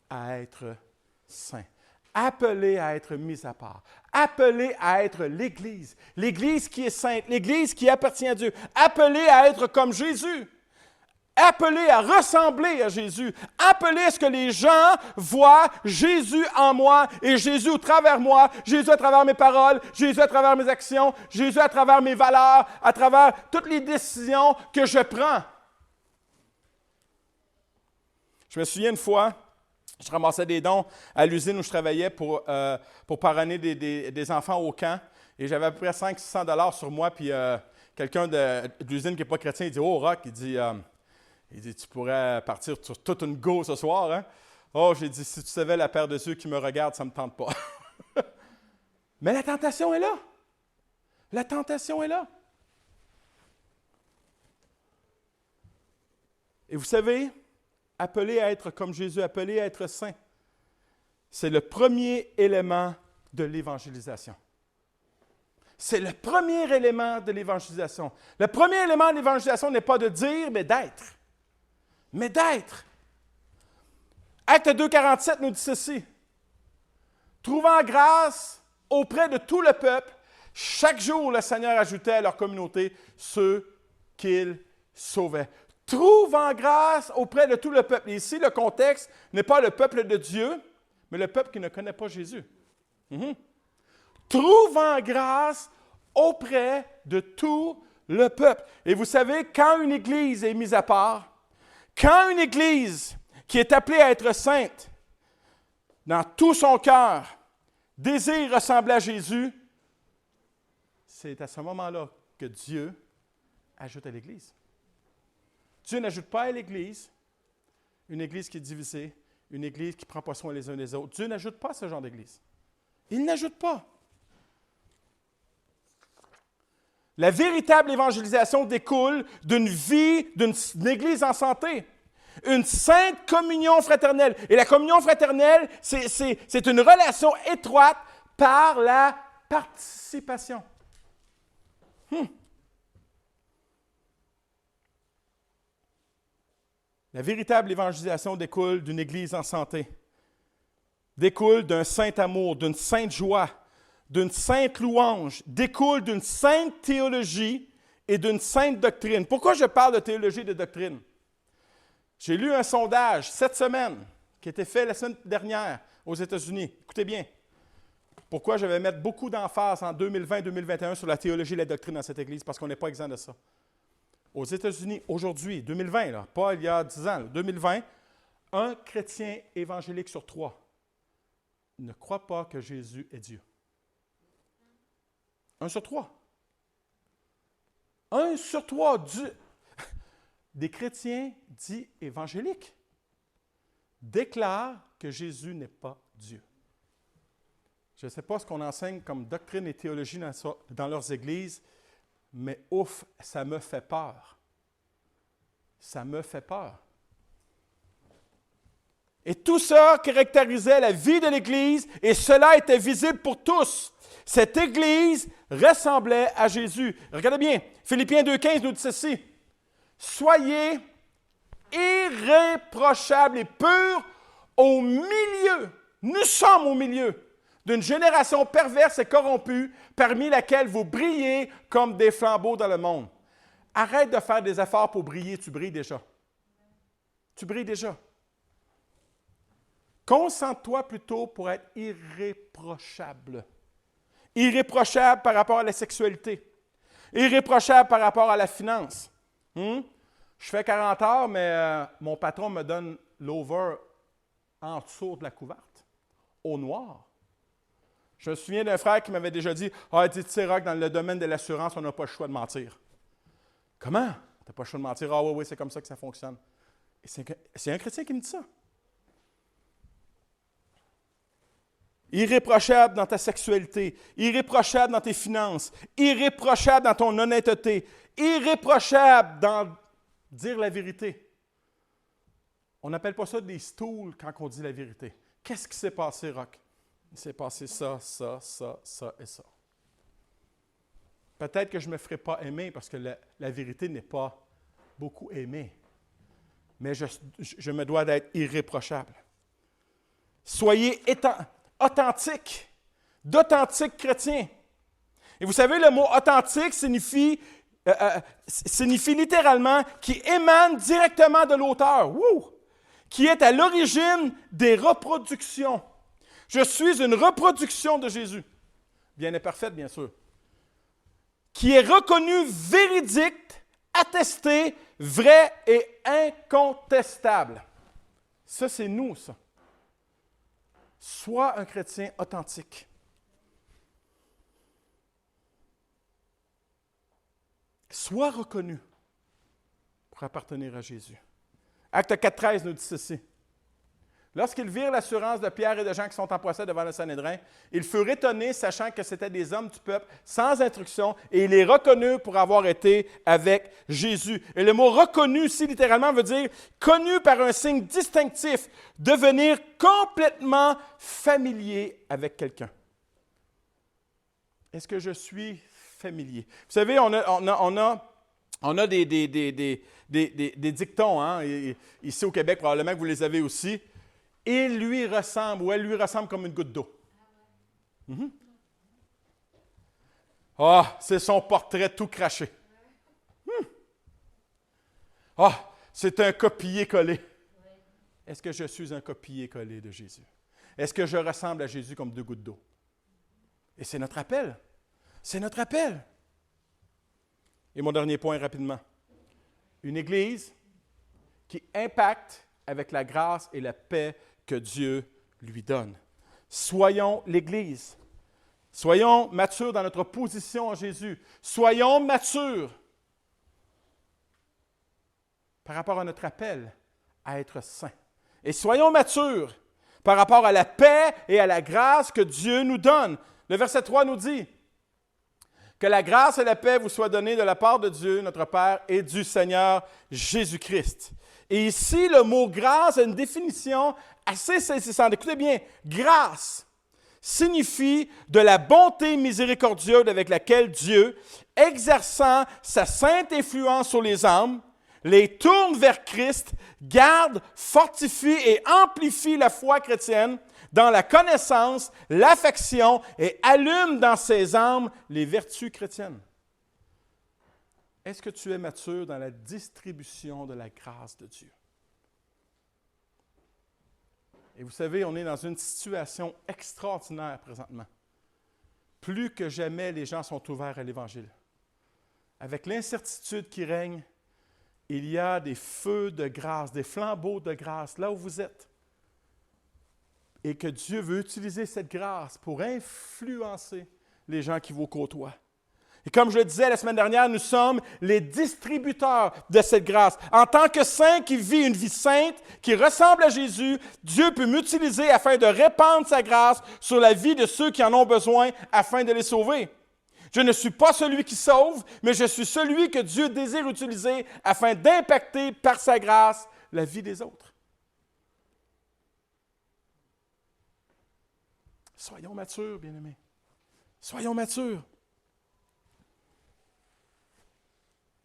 à être saint, appelé à être mis à part, appelé à être l'Église, l'Église qui est sainte, l'Église qui appartient à Dieu, appelé à être comme Jésus, appelé à ressembler à Jésus, appelé à ce que les gens voient Jésus en moi et Jésus au travers moi, Jésus à travers mes paroles, Jésus à travers mes actions, Jésus à travers mes valeurs, à travers toutes les décisions que je prends. Je me souviens une fois, je ramassais des dons à l'usine où je travaillais pour parrainer des enfants au camp. Et j'avais à peu près 500-600 $ sur moi. Puis quelqu'un de l'usine qui n'est pas chrétien, il dit « Oh, Rock, il dit, tu pourrais partir sur toute une go ce soir. Hein? » Oh, j'ai dit « Si tu savais la paire de yeux qui me regarde, ça ne me tente pas. » Mais la tentation est là. La tentation est là. Et vous savez, appelé à être comme Jésus, appelé à être saint, c'est le premier élément de l'évangélisation. C'est le premier élément de l'évangélisation. Le premier élément de l'évangélisation n'est pas de dire, mais d'être. Mais d'être. Acte 2,47 nous dit ceci. Trouvant grâce auprès de tout le peuple, chaque jour le Seigneur ajoutait à leur communauté ceux qu'il sauvait. Trouvant grâce auprès de tout le peuple. Et ici, le contexte n'est pas le peuple de Dieu, mais le peuple qui ne connaît pas Jésus. Trouvant grâce auprès de tout le peuple. Et vous savez, quand une Église est mise à part, quand une Église qui est appelée à être sainte, dans tout son cœur, désire ressembler à Jésus, c'est à ce moment-là que Dieu ajoute à l'Église. Dieu n'ajoute pas à l'Église une Église qui est divisée, une Église qui ne prend pas soin les uns des autres. Dieu n'ajoute pas ce genre d'Église. Il n'ajoute pas. La véritable évangélisation découle d'une vie, d'une Église en santé. Une sainte communion fraternelle. Et la communion fraternelle, c'est une relation étroite par la participation. La véritable évangélisation découle d'une Église en santé. Découle d'un saint amour, d'une sainte joie, d'une sainte louange, découle d'une sainte théologie et d'une sainte doctrine. Pourquoi je parle de théologie et de doctrine? J'ai lu un sondage cette semaine qui a été fait la semaine dernière aux États-Unis. Écoutez bien. Pourquoi je vais mettre beaucoup d'emphase en 2020-2021 sur la théologie et la doctrine dans cette Église? Parce qu'on n'est pas exempt de ça. Aux États-Unis, aujourd'hui, 2020, là, pas il y a 10 ans, là, 2020, un chrétien évangélique sur 3 ne croit pas que Jésus est Dieu. 1 sur 3. 1 sur 3 des chrétiens dits évangéliques déclarent que Jésus n'est pas Dieu. Je ne sais pas ce qu'on enseigne comme doctrine et théologie dans leurs églises, mais ouf, ça me fait peur. Ça me fait peur. Et tout ça caractérisait la vie de l'Église et cela était visible pour tous. Cette Église ressemblait à Jésus. Regardez bien, Philippiens 2,15 nous dit ceci. Soyez irréprochables et purs au milieu. Nous sommes au milieu d'une génération perverse et corrompue, parmi laquelle vous brillez comme des flambeaux dans le monde. Arrête de faire des efforts pour briller, tu brilles déjà. Tu brilles déjà. Concentre-toi plutôt pour être irréprochable. Irréprochable par rapport à la sexualité. Irréprochable par rapport à la finance. Je fais 40 heures, mais mon patron me donne l'over en dessous de la couverte, au noir. Je me souviens d'un frère qui m'avait déjà dit « Ah, tu sais, Rock, dans le domaine de l'assurance, on n'a pas le choix de mentir. » Comment? Tu n'as pas le choix de mentir? Ah oui, c'est comme ça que ça fonctionne. Et c'est un chrétien qui me dit ça. Irréprochable dans ta sexualité, irréprochable dans tes finances, irréprochable dans ton honnêteté, irréprochable dans dire la vérité. On n'appelle pas ça des stools quand on dit la vérité. Qu'est-ce qui s'est passé, Rock? Il s'est passé ça, ça, ça, ça et ça. Peut-être que je ne me ferai pas aimer parce que la vérité n'est pas beaucoup aimée. Mais je me dois d'être irréprochable. Soyez authentiques, d'authentiques chrétiens. Et vous savez, le mot authentique signifie littéralement qui émane directement de l'auteur, qui est à l'origine des reproductions. Je suis une reproduction de Jésus, bien imparfaite, bien sûr, qui est reconnue véridique, attestée, vraie et incontestable. Ça, c'est nous, ça. Sois un chrétien authentique. Sois reconnu pour appartenir à Jésus. Acte 4,13 nous dit ceci. Lorsqu'ils virent l'assurance de Pierre et de Jean qui sont en procès devant le Sanhédrin, ils furent étonnés, sachant que c'étaient des hommes du peuple sans instruction, et ils les reconnurent pour avoir été avec Jésus. Et le mot « reconnu » ici, littéralement, veut dire « connu par un signe distinctif », devenir complètement familier avec quelqu'un. Est-ce que je suis familier? Vous savez, on a des dictons, hein, ici au Québec, probablement que vous les avez aussi. Il lui ressemble, ou elle lui ressemble comme une goutte d'eau. C'est son portrait tout craché. C'est un copier-coller. Est-ce que je suis un copier-coller de Jésus? Est-ce que je ressemble à Jésus comme 2 gouttes d'eau? Et c'est notre appel. C'est notre appel. Et mon dernier point rapidement. Une Église qui impacte avec la grâce et la paix que Dieu lui donne. Soyons l'Église. Soyons matures dans notre position en Jésus. Soyons matures par rapport à notre appel à être saints. Et soyons matures par rapport à la paix et à la grâce que Dieu nous donne. Le verset 3 nous dit que la grâce et la paix vous soient données de la part de Dieu, notre Père, et du Seigneur Jésus-Christ. Et ici, le mot grâce a une définition assez saisissante. Écoutez bien, grâce signifie de la bonté miséricordieuse avec laquelle Dieu, exerçant sa sainte influence sur les âmes, les tourne vers Christ, garde, fortifie et amplifie la foi chrétienne dans la connaissance, l'affection et allume dans ses âmes les vertus chrétiennes. Est-ce que tu es mature dans la distribution de la grâce de Dieu? Et vous savez, on est dans une situation extraordinaire présentement. Plus que jamais, les gens sont ouverts à l'Évangile. Avec l'incertitude qui règne, il y a des feux de grâce, des flambeaux de grâce là où vous êtes. Et que Dieu veut utiliser cette grâce pour influencer les gens qui vous côtoient. Et comme je le disais la semaine dernière, nous sommes les distributeurs de cette grâce. En tant que saint qui vit une vie sainte, qui ressemble à Jésus, Dieu peut m'utiliser afin de répandre sa grâce sur la vie de ceux qui en ont besoin afin de les sauver. Je ne suis pas celui qui sauve, mais je suis celui que Dieu désire utiliser afin d'impacter par sa grâce la vie des autres. Soyons matures, bien-aimés. Soyons matures.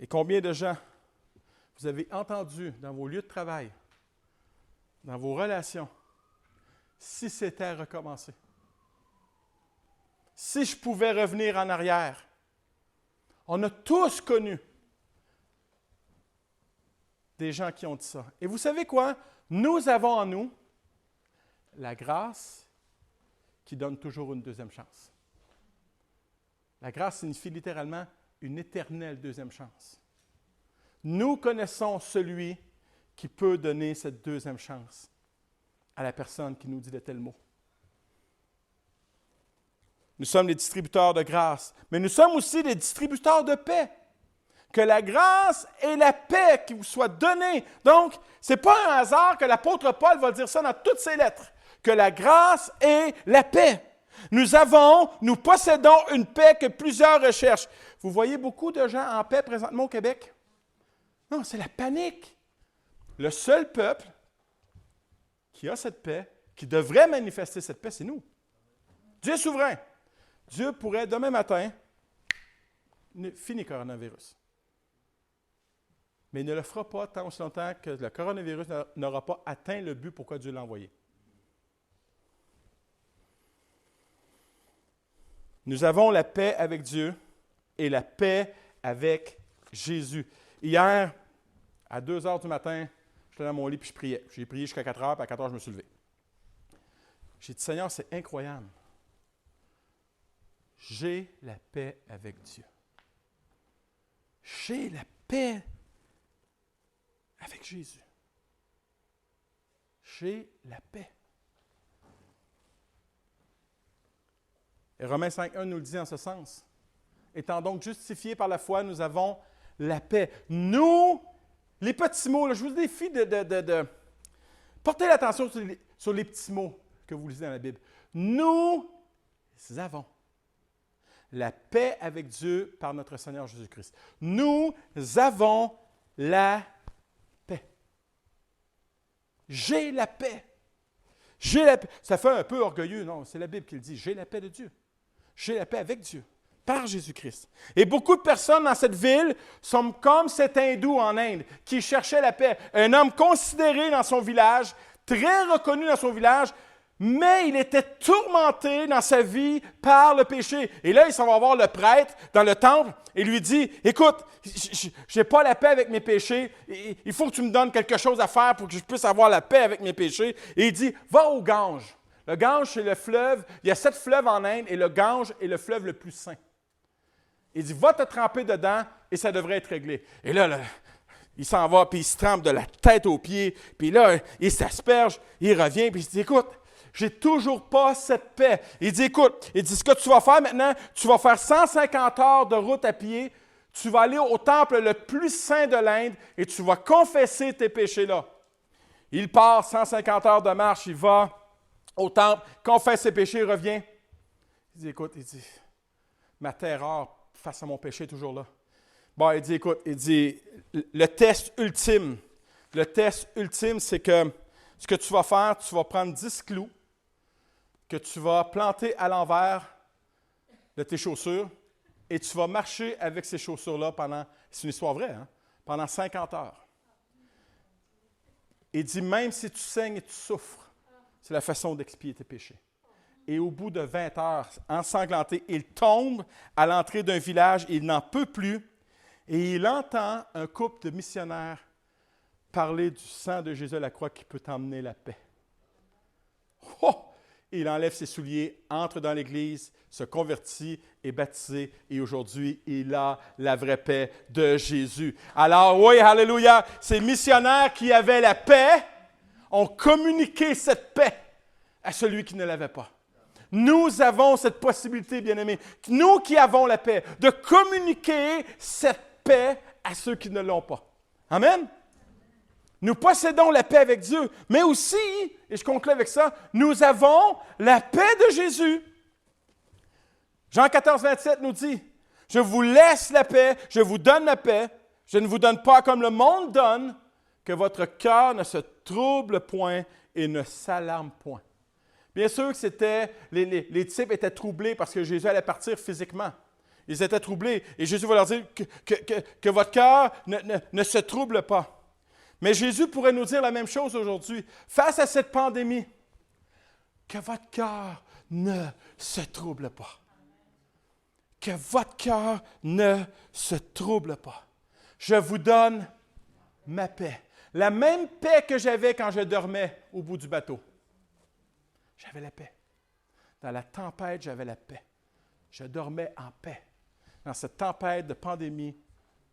Et combien de gens vous avez entendu dans vos lieux de travail, dans vos relations, si c'était à recommencer? Si je pouvais revenir en arrière. On a tous connu des gens qui ont dit ça. Et vous savez quoi? Nous avons en nous la grâce qui donne toujours une deuxième chance. La grâce signifie littéralement une éternelle deuxième chance. Nous connaissons celui qui peut donner cette deuxième chance à la personne qui nous dit de tels mots. Nous sommes les distributeurs de grâce, mais nous sommes aussi les distributeurs de paix. Que la grâce et la paix qui vous soient données. Donc, ce n'est pas un hasard que l'apôtre Paul va dire ça dans toutes ses lettres. Que la grâce et la paix. Nous possédons une paix que plusieurs recherchent. Vous voyez beaucoup de gens en paix présentement au Québec? Non, c'est la panique. Le seul peuple qui a cette paix, qui devrait manifester cette paix, c'est nous. Dieu est souverain. Dieu pourrait, demain matin, finir le coronavirus. Mais il ne le fera pas tant aussi longtemps que le coronavirus n'aura pas atteint le but pourquoi Dieu l'a envoyé. Nous avons la paix avec Dieu et la paix avec Jésus. Hier, à 2 heures du matin, j'étais dans mon lit et je priais. J'ai prié jusqu'à 4 heures, puis à 4 heures, je me suis levé. J'ai dit, Seigneur, c'est incroyable. J'ai la paix avec Dieu. J'ai la paix avec Jésus. J'ai la paix. Et Romains 5.1 nous le dit en ce sens. Étant donc justifiés par la foi, nous avons la paix. Nous, les petits mots, là, je vous défie de porter l'attention sur les petits mots que vous lisez dans la Bible. Nous avons la paix avec Dieu par notre Seigneur Jésus-Christ. Nous avons la paix. J'ai la paix. J'ai la paix. Ça fait un peu orgueilleux, non? C'est la Bible qui le dit. J'ai la paix de Dieu. J'ai la paix avec Dieu, par Jésus-Christ. Et beaucoup de personnes dans cette ville sont comme cet hindou en Inde qui cherchait la paix. Un homme considéré dans son village, très reconnu dans son village, mais il était tourmenté dans sa vie par le péché. Et là, il s'en va voir le prêtre dans le temple et lui dit, « Écoute, je n'ai pas la paix avec mes péchés. Il faut que tu me donnes quelque chose à faire pour que je puisse avoir la paix avec mes péchés. » Et il dit, « Va au Gange. » Le Gange, c'est le fleuve. Il y a 7 fleuves en Inde et le Gange est le fleuve le plus saint. Il dit, « Va te tremper dedans et ça devrait être réglé. » Et là, il s'en va puis il se trempe de la tête aux pieds. Puis là, il s'asperge, il revient puis il se dit, « Écoute, j'ai toujours pas cette paix. » Il dit, écoute, ce que tu vas faire maintenant, tu vas faire 150 heures de route à pied, tu vas aller au temple le plus saint de l'Inde et tu vas confesser tes péchés là. Il part 150 heures de marche, il va au temple, confesse ses péchés, il revient. Il dit, écoute, ma terreur face à mon péché est toujours là. Bon, il dit, écoute, le test ultime, c'est que ce que tu vas faire, tu vas prendre 10 clous que tu vas planter à l'envers de tes chaussures et tu vas marcher avec ces chaussures-là pendant, c'est une histoire vraie, hein, pendant 50 heures. Il dit, même si tu saignes et tu souffres, c'est la façon d'expier tes péchés. Et au bout de 20 heures, ensanglanté, il tombe à l'entrée d'un village, il n'en peut plus, et il entend un couple de missionnaires parler du sang de Jésus à la croix qui peut t'emmener la paix. Oh! Il enlève ses souliers, entre dans l'Église, se convertit, est baptisé, et aujourd'hui, il a la vraie paix de Jésus. Alors oui, alléluia, ces missionnaires qui avaient la paix ont communiqué cette paix à celui qui ne l'avait pas. Nous avons cette possibilité, bien-aimés, nous qui avons la paix, de communiquer cette paix à ceux qui ne l'ont pas. Amen? Nous possédons la paix avec Dieu, mais aussi, et je conclue avec ça, nous avons la paix de Jésus. Jean 14, 27 nous dit, « Je vous laisse la paix, je vous donne la paix, je ne vous donne pas comme le monde donne, que votre cœur ne se trouble point et ne s'alarme point. » Bien sûr que les disciples étaient troublés parce que Jésus allait partir physiquement. Ils étaient troublés et Jésus va leur dire que votre cœur ne se trouble pas. Mais Jésus pourrait nous dire la même chose aujourd'hui. Face à cette pandémie, que votre cœur ne se trouble pas. Que votre cœur ne se trouble pas. Je vous donne ma paix. La même paix que j'avais quand je dormais au bout du bateau. J'avais la paix. Dans la tempête, j'avais la paix. Je dormais en paix. Dans cette tempête de pandémie,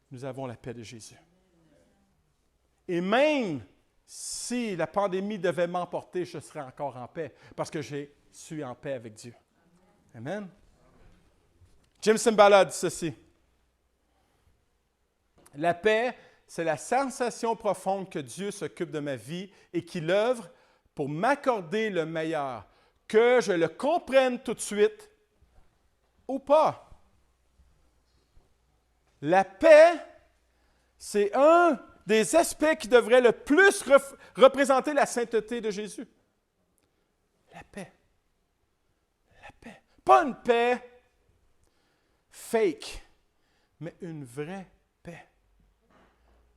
nous avons la paix de Jésus. Et même si la pandémie devait m'emporter, je serais encore en paix parce que je suis en paix avec Dieu. Amen. Jim Cymbala dit ceci. La paix, c'est la sensation profonde que Dieu s'occupe de ma vie et qu'il œuvre pour m'accorder le meilleur, que je le comprenne tout de suite ou pas. La paix, c'est un des aspects qui devraient le plus représenter la sainteté de Jésus. La paix. La paix. Pas une paix fake, mais une vraie paix.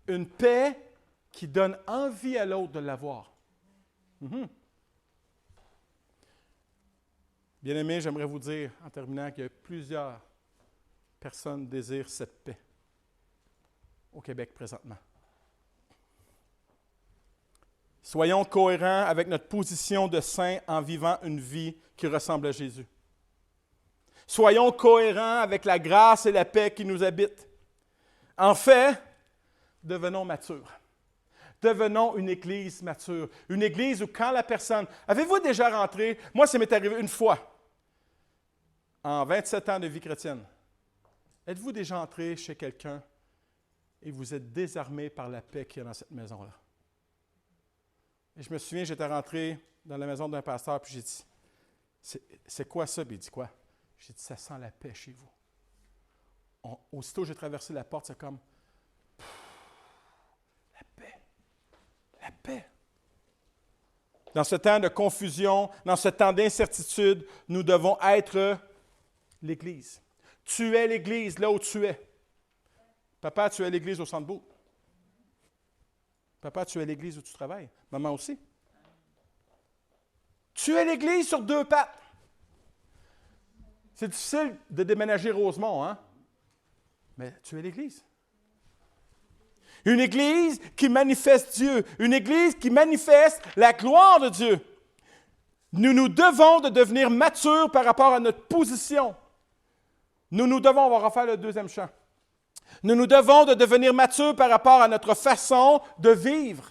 Une paix qui donne envie à l'autre de l'avoir. Bien-aimés, j'aimerais vous dire, en terminant, qu'il y a plusieurs personnes qui désirent cette paix au Québec présentement. Soyons cohérents avec notre position de saint en vivant une vie qui ressemble à Jésus. Soyons cohérents avec la grâce et la paix qui nous habitent. En fait, devenons matures. Devenons une Église mature. Une Église où quand la personne... Avez-vous déjà rentré? Moi, ça m'est arrivé une fois, en 27 ans de vie chrétienne. Êtes-vous déjà entré chez quelqu'un et vous êtes désarmé par la paix qu'il y a dans cette maison-là? Et je me souviens, j'étais rentré dans la maison d'un pasteur, puis j'ai dit, c'est quoi ça? Puis il dit quoi? J'ai dit, ça sent la paix chez vous. Aussitôt j'ai traversé la porte, c'est comme, la paix. La paix. Dans ce temps de confusion, dans ce temps d'incertitude, nous devons être l'Église. Tu es l'Église là où tu es. Papa, tu es l'Église au Centre-Bourg. Papa, tu es l'Église où tu travailles. Maman aussi. Tu es l'Église sur deux pattes. C'est difficile de déménager Rosemont, hein? Mais tu es l'Église. Une Église qui manifeste Dieu. Une Église qui manifeste la gloire de Dieu. Nous devons de devenir matures par rapport à notre position. Nous devons, on va refaire le deuxième chant. Nous devons de devenir matures par rapport à notre façon de vivre.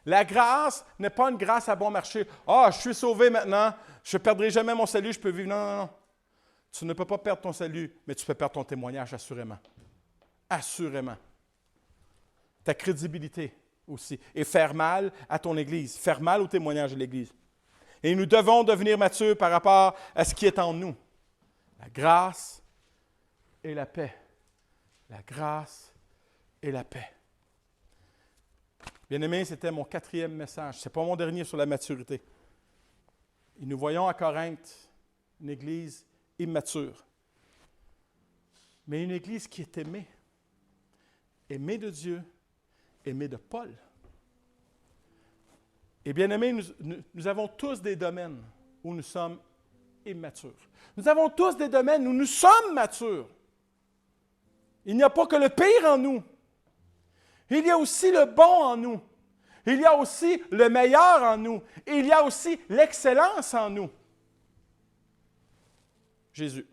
La grâce n'est pas une grâce à bon marché. « Ah, je suis sauvé maintenant, je ne perdrai jamais mon salut, je peux vivre. » Non. Tu ne peux pas perdre ton salut, mais tu peux perdre ton témoignage, assurément. Assurément. Ta crédibilité aussi et faire mal à ton Église, faire mal au témoignage de l'Église. Et nous devons devenir matures par rapport à ce qui est en nous. La grâce et la paix. La grâce et la paix. Bien-aimés, c'était mon 4e message. Ce n'est pas mon dernier sur la maturité. Et nous voyons à Corinthe une Église immature. Mais une Église qui est aimée. Aimée de Dieu, aimée de Paul. Et bien-aimés, nous avons tous des domaines où nous sommes immatures. Nous avons tous des domaines où nous sommes matures. Il n'y a pas que le pire en nous. Il y a aussi le bon en nous. Il y a aussi le meilleur en nous. Et il y a aussi l'excellence en nous. Jésus.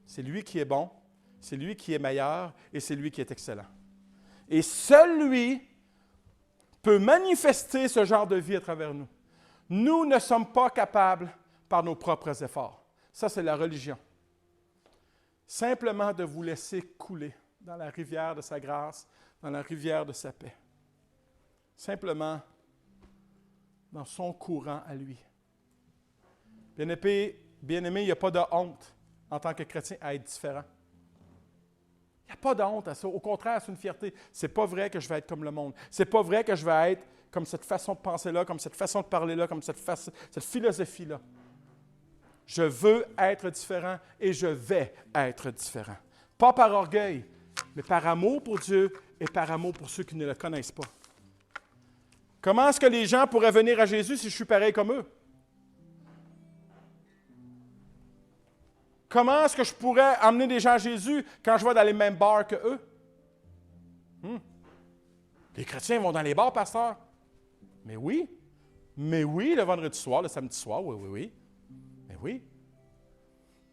C'est lui qui est bon, c'est lui qui est meilleur et c'est lui qui est excellent. Et seul lui peut manifester ce genre de vie à travers nous. Nous ne sommes pas capables par nos propres efforts. Ça, c'est la religion. Simplement de vous laisser couler dans la rivière de sa grâce, dans la rivière de sa paix. Simplement dans son courant à lui. Bien-aimé, il n'y a pas de honte en tant que chrétien à être différent. Il n'y a pas de honte à ça. Au contraire, c'est une fierté. Ce n'est pas vrai que je vais être comme le monde. Ce n'est pas vrai que je vais être comme cette façon de penser-là, comme cette façon de parler-là, comme cette philosophie-là. Je veux être différent et je vais être différent. Pas par orgueil, mais par amour pour Dieu et par amour pour ceux qui ne le connaissent pas. Comment est-ce que les gens pourraient venir à Jésus si je suis pareil comme eux? Comment est-ce que je pourrais amener des gens à Jésus quand je vais dans les mêmes bars que eux? Les chrétiens vont dans les bars, pasteur? Mais oui, le vendredi soir, le samedi soir, oui. Mais oui.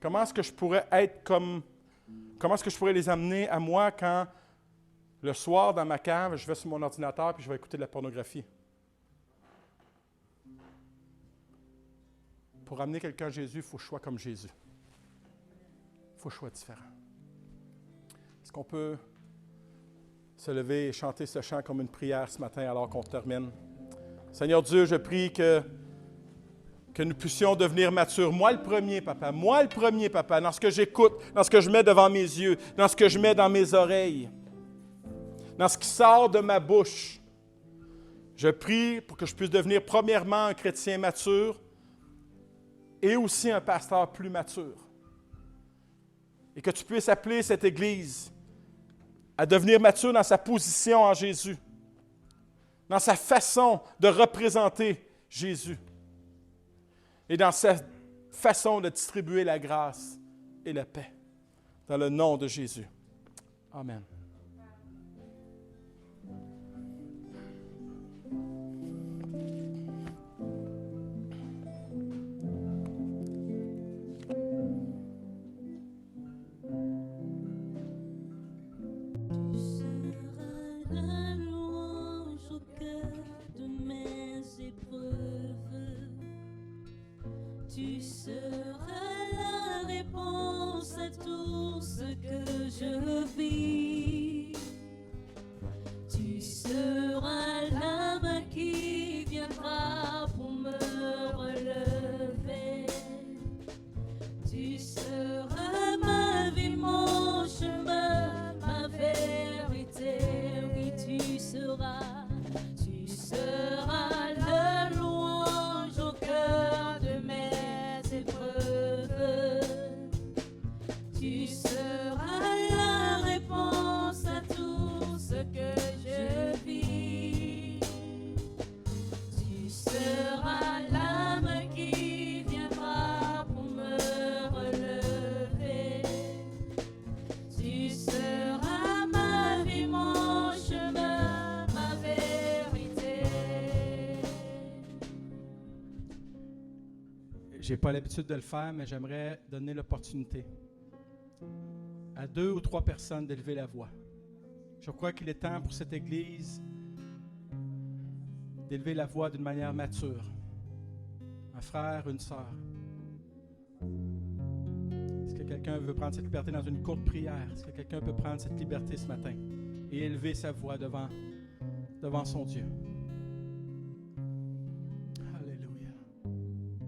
Comment est-ce que je pourrais être comme... Comment est-ce que je pourrais les amener à moi quand le soir, dans ma cave, je vais sur mon ordinateur et je vais écouter de la pornographie? Pour amener quelqu'un à Jésus, il faut que je sois comme Jésus. Il faut que je sois différent. Est-ce qu'on peut se lever et chanter ce chant comme une prière ce matin alors qu'on termine? Seigneur Dieu, je prie que nous puissions devenir matures. Moi le premier, Papa, dans ce que j'écoute, dans ce que je mets devant mes yeux, dans ce que je mets dans mes oreilles, dans ce qui sort de ma bouche. Je prie pour que je puisse devenir premièrement un chrétien mature et aussi un pasteur plus mature. Et que tu puisses appeler cette Église à devenir mature dans sa position en Jésus, dans sa façon de représenter Jésus et dans sa façon de distribuer la grâce et la paix. Dans le nom de Jésus. Amen. Tu seras la réponse à tout ce que je vis. Tu seras la main qui viendra pour me relever. Tu seras ma vie, mon chemin, ma vérité. Oui, tu seras la louange au cœur de mes épreuves. Tu seras la réponse à tout ce que je vis. Tu seras la main qui viendra pour me relever. Tu seras ma vie, mon chemin, ma vérité. Je n'ai pas l'habitude de le faire, mais j'aimerais donner l'opportunité à 2 ou 3 personnes d'élever la voix. Je crois qu'il est temps pour cette Église d'élever la voix d'une manière mature. Un frère, une sœur. Est-ce que quelqu'un veut prendre cette liberté dans une courte prière? Est-ce que quelqu'un peut prendre cette liberté ce matin et élever sa voix devant devant son Dieu. Alléluia. Alléluia.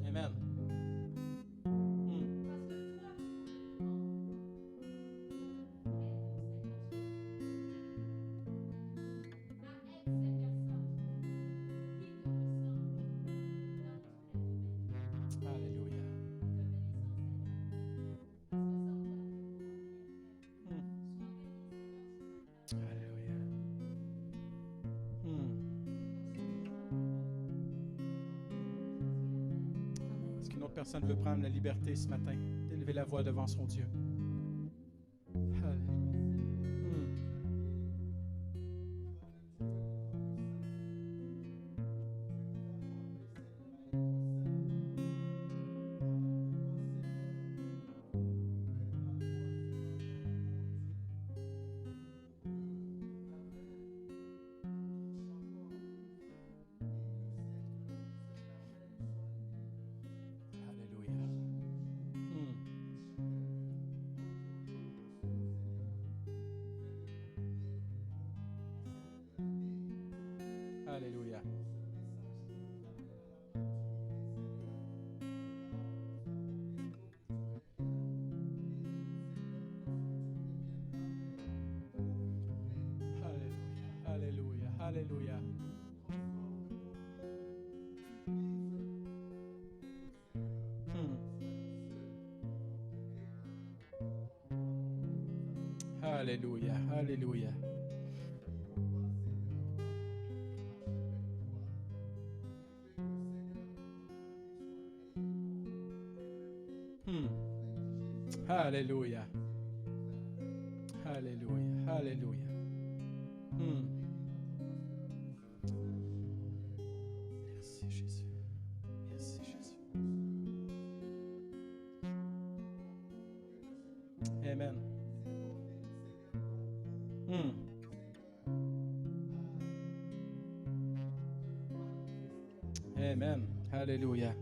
Amen. Alléluia. Alléluia. Est-ce qu'une autre personne veut prendre la liberté ce matin d'élever la voix devant son Dieu? Alléluia. Alléluia. Alléluia. Alléluia. Alléluia. Alléluia. Alléluia. Alléluia. Alléluia. Alléluia. Merci Jésus. Merci Jésus. Amen. Amen. Alléluia.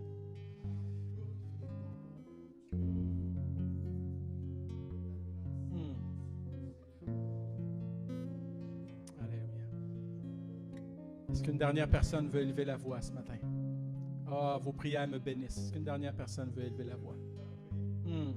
Est-ce qu'une dernière personne veut élever la voix ce matin? Ah, vos prières me bénissent. Est-ce qu'une dernière personne veut élever la voix? Amen.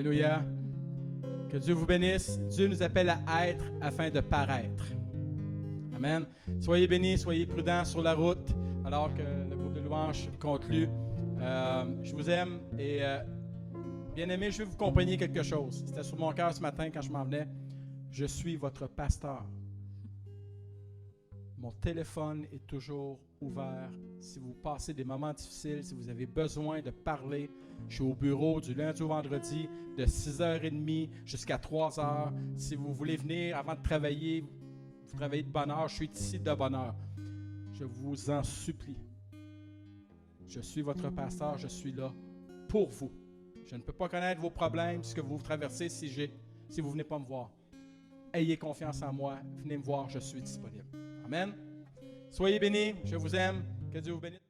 Alléluia. Que Dieu vous bénisse. Dieu nous appelle à être afin de paraître. Amen. Soyez bénis, soyez prudents sur la route alors que le groupe de louanges conclut. Je vous aime et bien-aimés, je vais vous accompagner quelque chose. C'était sur mon cœur ce matin quand je m'en venais. Je suis votre pasteur. Mon téléphone est toujours ouvert. Si vous passez des moments difficiles, si vous avez besoin de parler, je suis au bureau du lundi au vendredi de 6h30 jusqu'à 3h. Si vous voulez venir avant de travailler, vous travaillez de bonne heure, je suis ici de bonne heure. Je vous en supplie. Je suis votre pasteur, je suis là pour vous. Je ne peux pas connaître vos problèmes, ce que vous traversez si vous ne venez pas me voir. Ayez confiance en moi, venez me voir, je suis disponible. Amen. Soyez bénis, je vous aime, que Dieu vous bénisse.